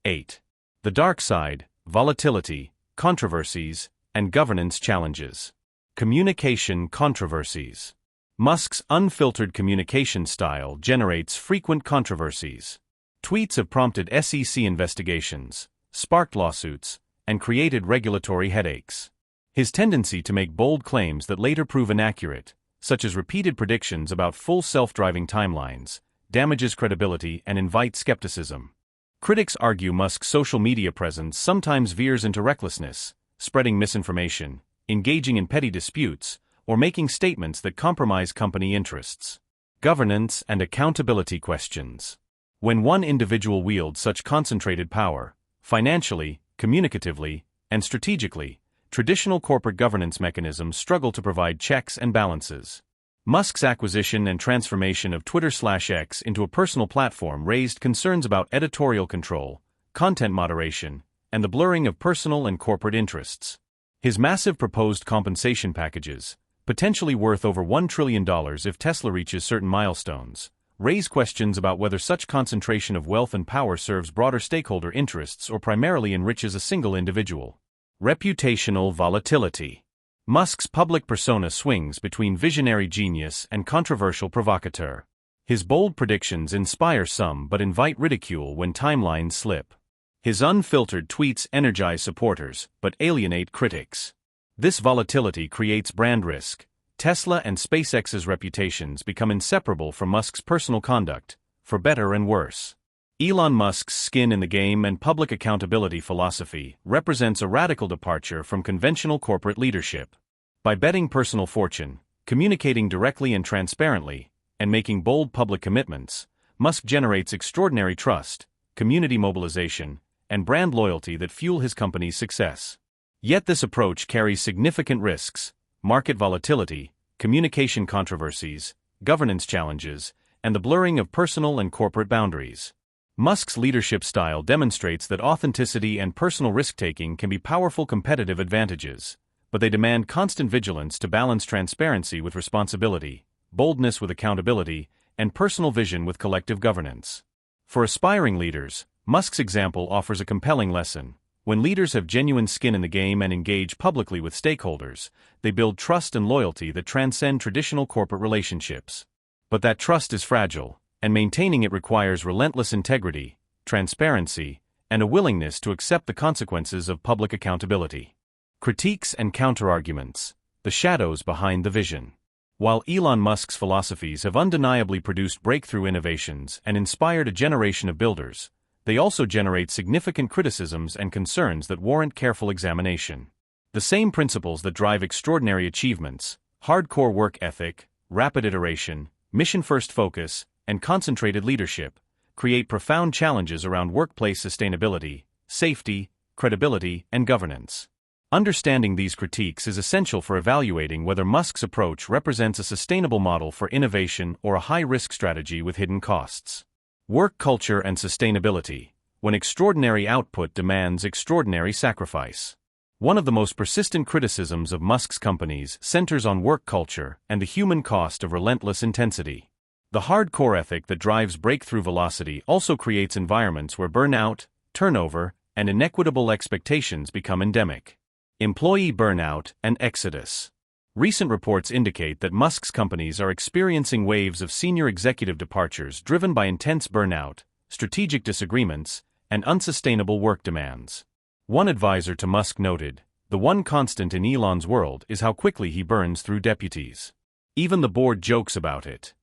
8. The dark side: volatility, controversies, and governance challenges. Communication controversies. Musk's unfiltered communication style generates frequent controversies. Tweets have prompted SEC investigations, sparked lawsuits, and created regulatory headaches. His tendency to make bold claims that later prove inaccurate, such as repeated predictions about full self-driving timelines, damages credibility and invites skepticism. Critics argue Musk's social media presence sometimes veers into recklessness, spreading misinformation, engaging in petty disputes, or making statements that compromise company interests. Governance and accountability questions. When one individual wields such concentrated power, financially, communicatively, and strategically, traditional corporate governance mechanisms struggle to provide checks and balances. Musk's acquisition and transformation of Twitter/X into a personal platform raised concerns about editorial control, content moderation, and the blurring of personal and corporate interests. His massive proposed compensation packages, potentially worth over $1 trillion if Tesla reaches certain milestones, raise questions about whether such concentration of wealth and power serves broader stakeholder interests or primarily enriches a single individual. Reputational volatility. Musk's public persona swings between visionary genius and controversial provocateur. His bold predictions inspire some but invite ridicule when timelines slip. His unfiltered tweets energize supporters but alienate critics. This volatility creates brand risk. Tesla and SpaceX's reputations become inseparable from Musk's personal conduct, for better and worse. Elon Musk's skin in the game and public accountability philosophy represents a radical departure from conventional corporate leadership. By betting personal fortune, communicating directly and transparently, and making bold public commitments, Musk generates extraordinary trust, community mobilization, and brand loyalty that fuel his company's success. Yet this approach carries significant risks: market volatility, communication controversies, governance challenges, and the blurring of personal and corporate boundaries. Musk's leadership style demonstrates that authenticity and personal risk-taking can be powerful competitive advantages, but they demand constant vigilance to balance transparency with responsibility, boldness with accountability, and personal vision with collective governance. For aspiring leaders, Musk's example offers a compelling lesson. When leaders have genuine skin in the game and engage publicly with stakeholders, they build trust and loyalty that transcend traditional corporate relationships. But that trust is fragile, and maintaining it requires relentless integrity, transparency, and a willingness to accept the consequences of public accountability. Critiques and counterarguments: the shadows behind the vision. While Elon Musk's philosophies have undeniably produced breakthrough innovations and inspired a generation of builders, they also generate significant criticisms and concerns that warrant careful examination. The same principles that drive extraordinary achievements, hardcore work ethic, rapid iteration, mission-first focus, and concentrated leadership, create profound challenges around workplace sustainability, safety, credibility, and governance. Understanding these critiques is essential for evaluating whether Musk's approach represents a sustainable model for innovation or a high-risk strategy with hidden costs. Work culture and sustainability: when extraordinary output demands extraordinary sacrifice. One of the most persistent criticisms of Musk's companies centers on work culture and the human cost of relentless intensity. The hardcore ethic that drives breakthrough velocity also creates environments where burnout, turnover, and inequitable expectations become endemic. Employee burnout and exodus. Recent reports indicate that Musk's companies are experiencing waves of senior executive departures driven by intense burnout, strategic disagreements, and unsustainable work demands. One advisor to Musk noted, "The one constant in Elon's world is how quickly he burns through deputies. Even the board jokes about it."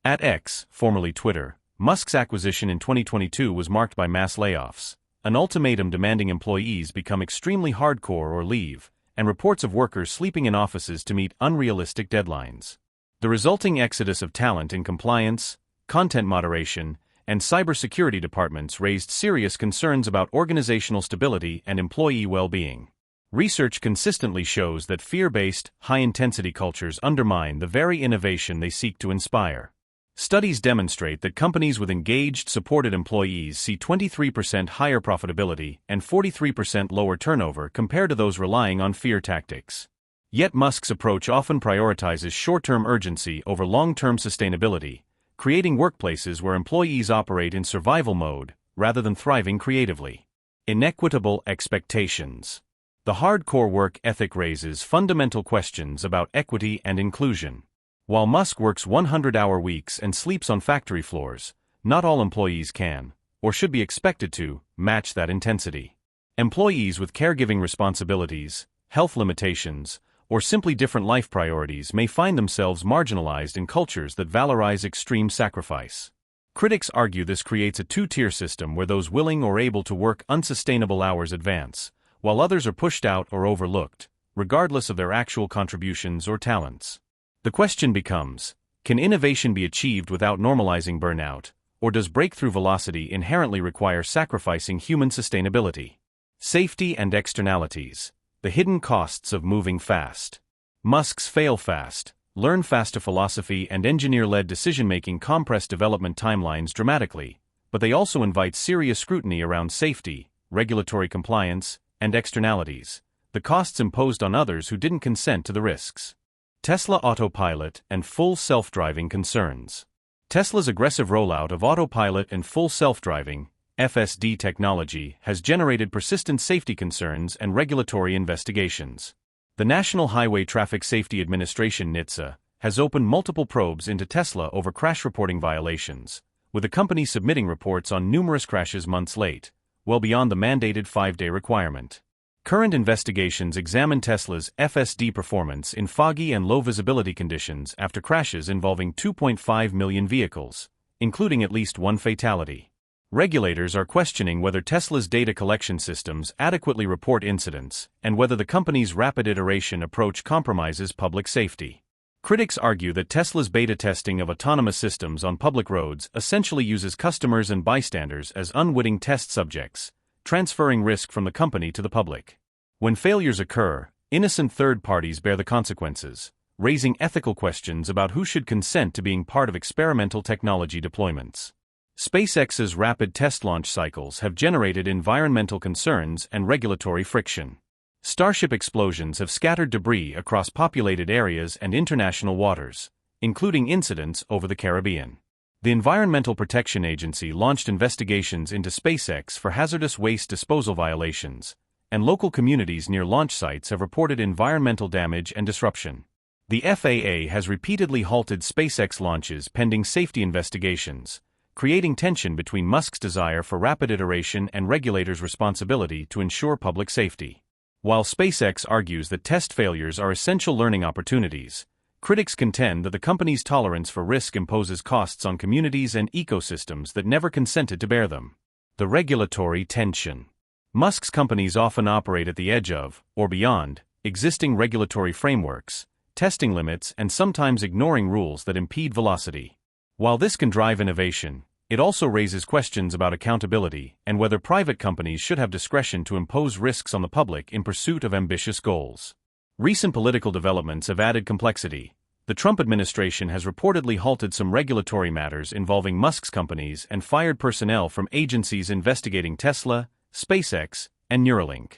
At X, formerly Twitter, Musk's acquisition in 2022 was marked by mass layoffs, an ultimatum demanding employees become extremely hardcore or leave, and reports of workers sleeping in offices to meet unrealistic deadlines. The resulting exodus of talent in compliance, content moderation, and cybersecurity departments raised serious concerns about organizational stability and employee well-being. Research consistently shows that fear-based, high-intensity cultures undermine the very innovation they seek to inspire. Studies demonstrate that companies with engaged, supported employees see 23% higher profitability and 43% lower turnover compared to those relying on fear tactics. Yet Musk's approach often prioritizes short-term urgency over long-term sustainability, creating workplaces where employees operate in survival mode rather than thriving creatively. Inequitable expectations. The hardcore work ethic raises fundamental questions about equity and inclusion. While Musk works 100-hour weeks and sleeps on factory floors, not all employees can, or should be expected to, match that intensity. Employees with caregiving responsibilities, health limitations, or simply different life priorities may find themselves marginalized in cultures that valorize extreme sacrifice. Critics argue this creates a two-tier system where those willing or able to work unsustainable hours advance, while others are pushed out or overlooked, regardless of their actual contributions or talents. The question becomes, can innovation be achieved without normalizing burnout, or does breakthrough velocity inherently require sacrificing human sustainability? Safety and externalities: the hidden costs of moving fast. Musk's fail fast, learn faster philosophy and engineer-led decision-making compress development timelines dramatically, but they also invite serious scrutiny around safety, regulatory compliance, and externalities, the costs imposed on others who didn't consent to the risks. Tesla autopilot and full self-driving concerns. Tesla's aggressive rollout of autopilot and full self-driving (FSD) technology has generated persistent safety concerns and regulatory investigations. The National Highway Traffic Safety Administration (NHTSA) has opened multiple probes into Tesla over crash reporting violations, with the company submitting reports on numerous crashes months late, well beyond the mandated 5-day requirement. Current investigations examine Tesla's FSD performance in foggy and low-visibility conditions after crashes involving 2.5 million vehicles, including at least one fatality. Regulators are questioning whether Tesla's data collection systems adequately report incidents and whether the company's rapid iteration approach compromises public safety. Critics argue that Tesla's beta testing of autonomous systems on public roads essentially uses customers and bystanders as unwitting test subjects, transferring risk from the company to the public. When failures occur, innocent third parties bear the consequences, raising ethical questions about who should consent to being part of experimental technology deployments. SpaceX's rapid test launch cycles have generated environmental concerns and regulatory friction. Starship explosions have scattered debris across populated areas and international waters, including incidents over the Caribbean. The Environmental Protection Agency launched investigations into SpaceX for hazardous waste disposal violations, and local communities near launch sites have reported environmental damage and disruption. The FAA has repeatedly halted SpaceX launches pending safety investigations, creating tension between Musk's desire for rapid iteration and regulators' responsibility to ensure public safety. While SpaceX argues that test failures are essential learning opportunities, critics contend that the company's tolerance for risk imposes costs on communities and ecosystems that never consented to bear them. The regulatory tension. Musk's companies often operate at the edge of, or beyond, existing regulatory frameworks, testing limits, and sometimes ignoring rules that impede velocity. While this can drive innovation, it also raises questions about accountability and whether private companies should have discretion to impose risks on the public in pursuit of ambitious goals. Recent political developments have added complexity. The Trump administration has reportedly halted some regulatory matters involving Musk's companies and fired personnel from agencies investigating Tesla, SpaceX, and Neuralink.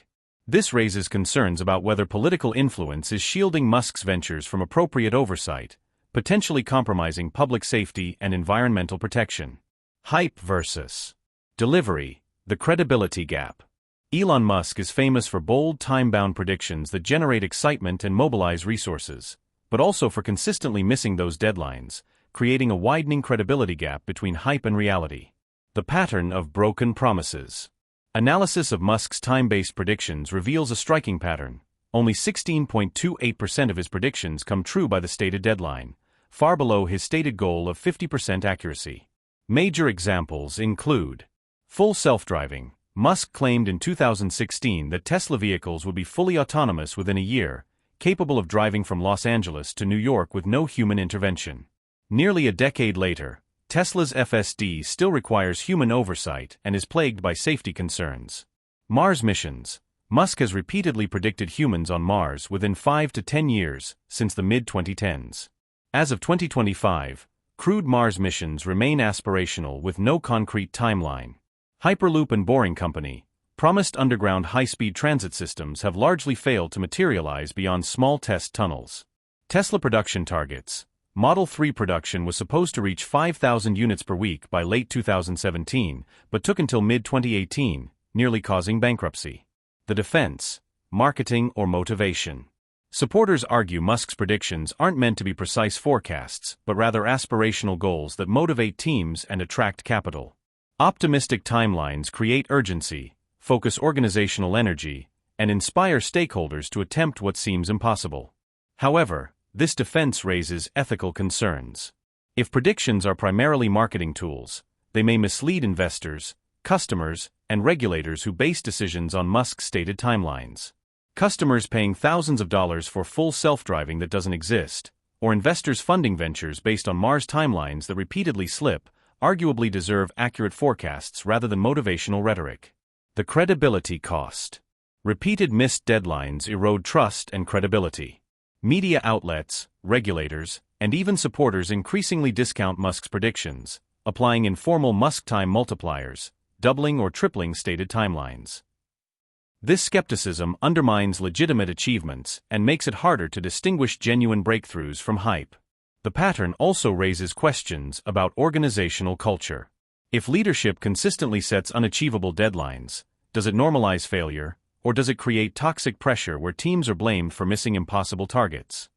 This raises concerns about whether political influence is shielding Musk's ventures from appropriate oversight, potentially compromising public safety and environmental protection. Hype versus delivery, the credibility gap. Elon Musk is famous for bold, time-bound predictions that generate excitement and mobilize resources, but also for consistently missing those deadlines, creating a widening credibility gap between hype and reality. The pattern of broken promises. Analysis of Musk's time-based predictions reveals a striking pattern. Only 16.28% of his predictions come true by the stated deadline, far below his stated goal of 50% accuracy. Major examples include full self-driving. Musk claimed in 2016 that Tesla vehicles would be fully autonomous within a year, capable of driving from Los Angeles to New York with no human intervention. Nearly a decade later, Tesla's FSD still requires human oversight and is plagued by safety concerns. Mars missions. Musk has repeatedly predicted humans on Mars within 5 to 10 years since the mid-2010s. As of 2025, crewed Mars missions remain aspirational with no concrete timeline. Hyperloop and Boring Company. Promised underground high-speed transit systems have largely failed to materialize beyond small test tunnels. Tesla production targets. Model 3 production was supposed to reach 5,000 units per week by late 2017, but took until mid-2018, nearly causing bankruptcy. The defense, marketing, or motivation. Supporters argue Musk's predictions aren't meant to be precise forecasts, but rather aspirational goals that motivate teams and attract capital. Optimistic timelines create urgency, focus organizational energy, and inspire stakeholders to attempt what seems impossible. However, this defense raises ethical concerns. If predictions are primarily marketing tools, they may mislead investors, customers, and regulators who base decisions on Musk's stated timelines. Customers paying thousands of dollars for full self-driving that doesn't exist, or investors funding ventures based on Mars timelines that repeatedly slip, arguably deserve accurate forecasts rather than motivational rhetoric. The credibility cost. Repeated missed deadlines erode trust and credibility. Media outlets, regulators, and even supporters increasingly discount Musk's predictions, applying informal Musk time multipliers, doubling or tripling stated timelines. This skepticism undermines legitimate achievements and makes it harder to distinguish genuine breakthroughs from hype. The pattern also raises questions about organizational culture. If leadership consistently sets unachievable deadlines, does it normalize failure, or does it create toxic pressure where teams are blamed for missing impossible targets?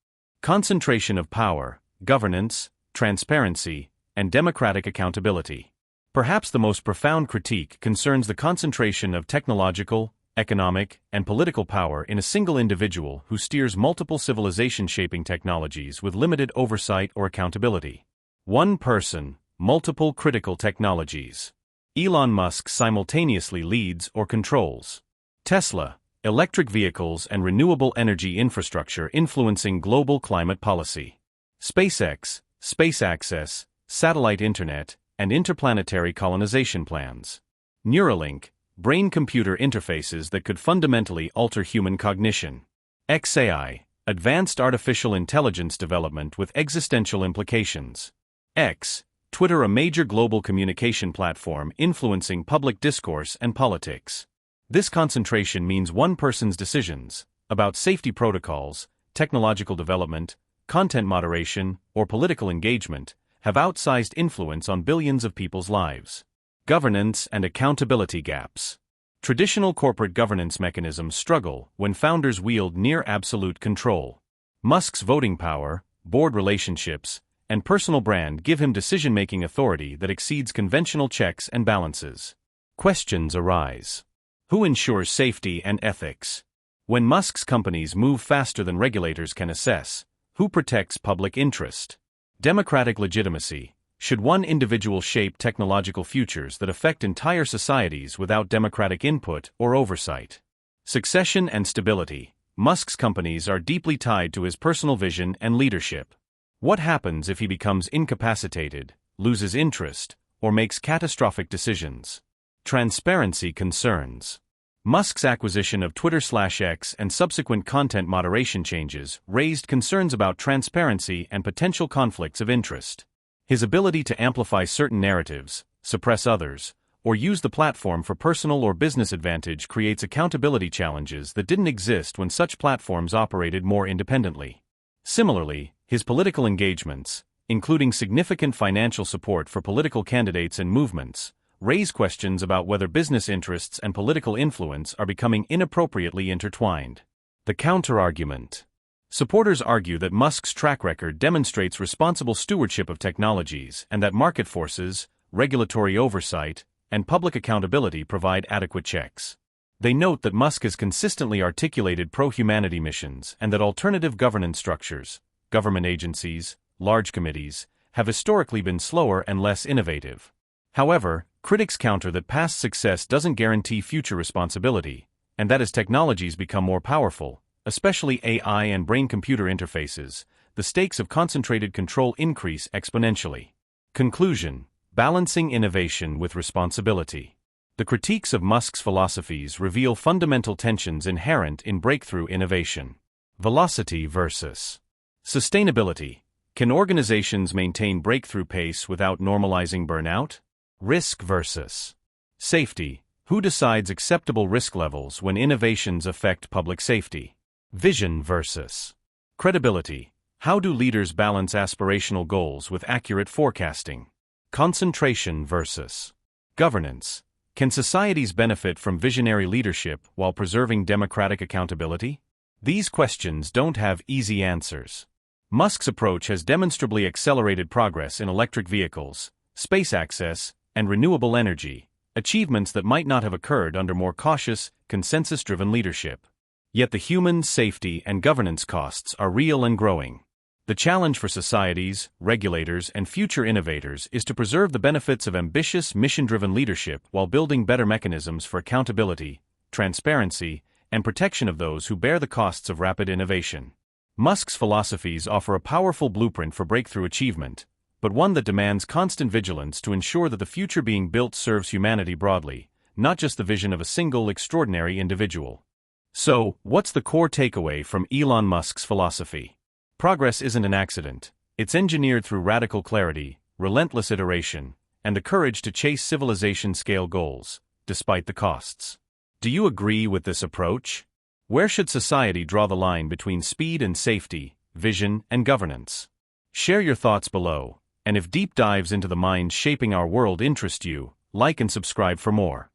Concentration of power, governance, transparency, and democratic accountability. Perhaps the most profound critique concerns the concentration of technological, economic, and political power in a single individual who steers multiple civilization-shaping technologies with limited oversight or accountability. One person, multiple critical technologies. Elon Musk simultaneously leads or controls. Tesla, electric vehicles and renewable energy infrastructure influencing global climate policy. SpaceX, space access, satellite internet, and interplanetary colonization plans. Neuralink, brain-computer interfaces that could fundamentally alter human cognition. XAI, advanced artificial intelligence development with existential implications. X, Twitter, a major global communication platform influencing public discourse and politics. This concentration means one person's decisions about safety protocols, technological development, content moderation, or political engagement have outsized influence on billions of people's lives. Governance and accountability gaps. Traditional corporate governance mechanisms struggle when founders wield near-absolute control. Musk's voting power, board relationships, and personal brand give him decision-making authority that exceeds conventional checks and balances. Questions arise. Who ensures safety and ethics? When Musk's companies move faster than regulators can assess, who protects public interest? Democratic legitimacy. Should one individual shape technological futures that affect entire societies without democratic input or oversight? Succession and stability. Musk's companies are deeply tied to his personal vision and leadership. What happens if he becomes incapacitated, loses interest, or makes catastrophic decisions? Transparency concerns. Musk's acquisition of Twitter/X and subsequent content moderation changes raised concerns about transparency and potential conflicts of interest. His ability to amplify certain narratives, suppress others, or use the platform for personal or business advantage creates accountability challenges that didn't exist when such platforms operated more independently. Similarly, his political engagements, including significant financial support for political candidates and movements, raise questions about whether business interests and political influence are becoming inappropriately intertwined. The counterargument. Supporters argue that Musk's track record demonstrates responsible stewardship of technologies and that market forces, regulatory oversight, and public accountability provide adequate checks. They note that Musk has consistently articulated pro-humanity missions and that alternative governance structures, government agencies, large committees, have historically been slower and less innovative. However, critics counter that past success doesn't guarantee future responsibility, and that as technologies become more powerful, especially AI and brain-computer interfaces, the stakes of concentrated control increase exponentially. Conclusion: balancing innovation with responsibility. The critiques of Musk's philosophies reveal fundamental tensions inherent in breakthrough innovation. Velocity versus sustainability. Can organizations maintain breakthrough pace without normalizing burnout? Risk versus safety. Who decides acceptable risk levels when innovations affect public safety? Vision versus credibility. How do leaders balance aspirational goals with accurate forecasting? Concentration versus governance. Can societies benefit from visionary leadership while preserving democratic accountability? These questions don't have easy answers. Musk's approach has demonstrably accelerated progress in electric vehicles, space access, and renewable energy, achievements that might not have occurred under more cautious, consensus-driven leadership. Yet the human, safety, and governance costs are real and growing. The challenge for societies, regulators, and future innovators is to preserve the benefits of ambitious, mission-driven leadership while building better mechanisms for accountability, transparency, and protection of those who bear the costs of rapid innovation. Musk's philosophies offer a powerful blueprint for breakthrough achievement, but one that demands constant vigilance to ensure that the future being built serves humanity broadly, not just the vision of a single extraordinary individual. So, what's the core takeaway from Elon Musk's philosophy? Progress isn't an accident. It's engineered through radical clarity, relentless iteration, and the courage to chase civilization-scale goals, despite the costs. Do you agree with this approach? Where should society draw the line between speed and safety, vision and governance? Share your thoughts below. And if deep dives into the minds shaping our world interest you, like and subscribe for more.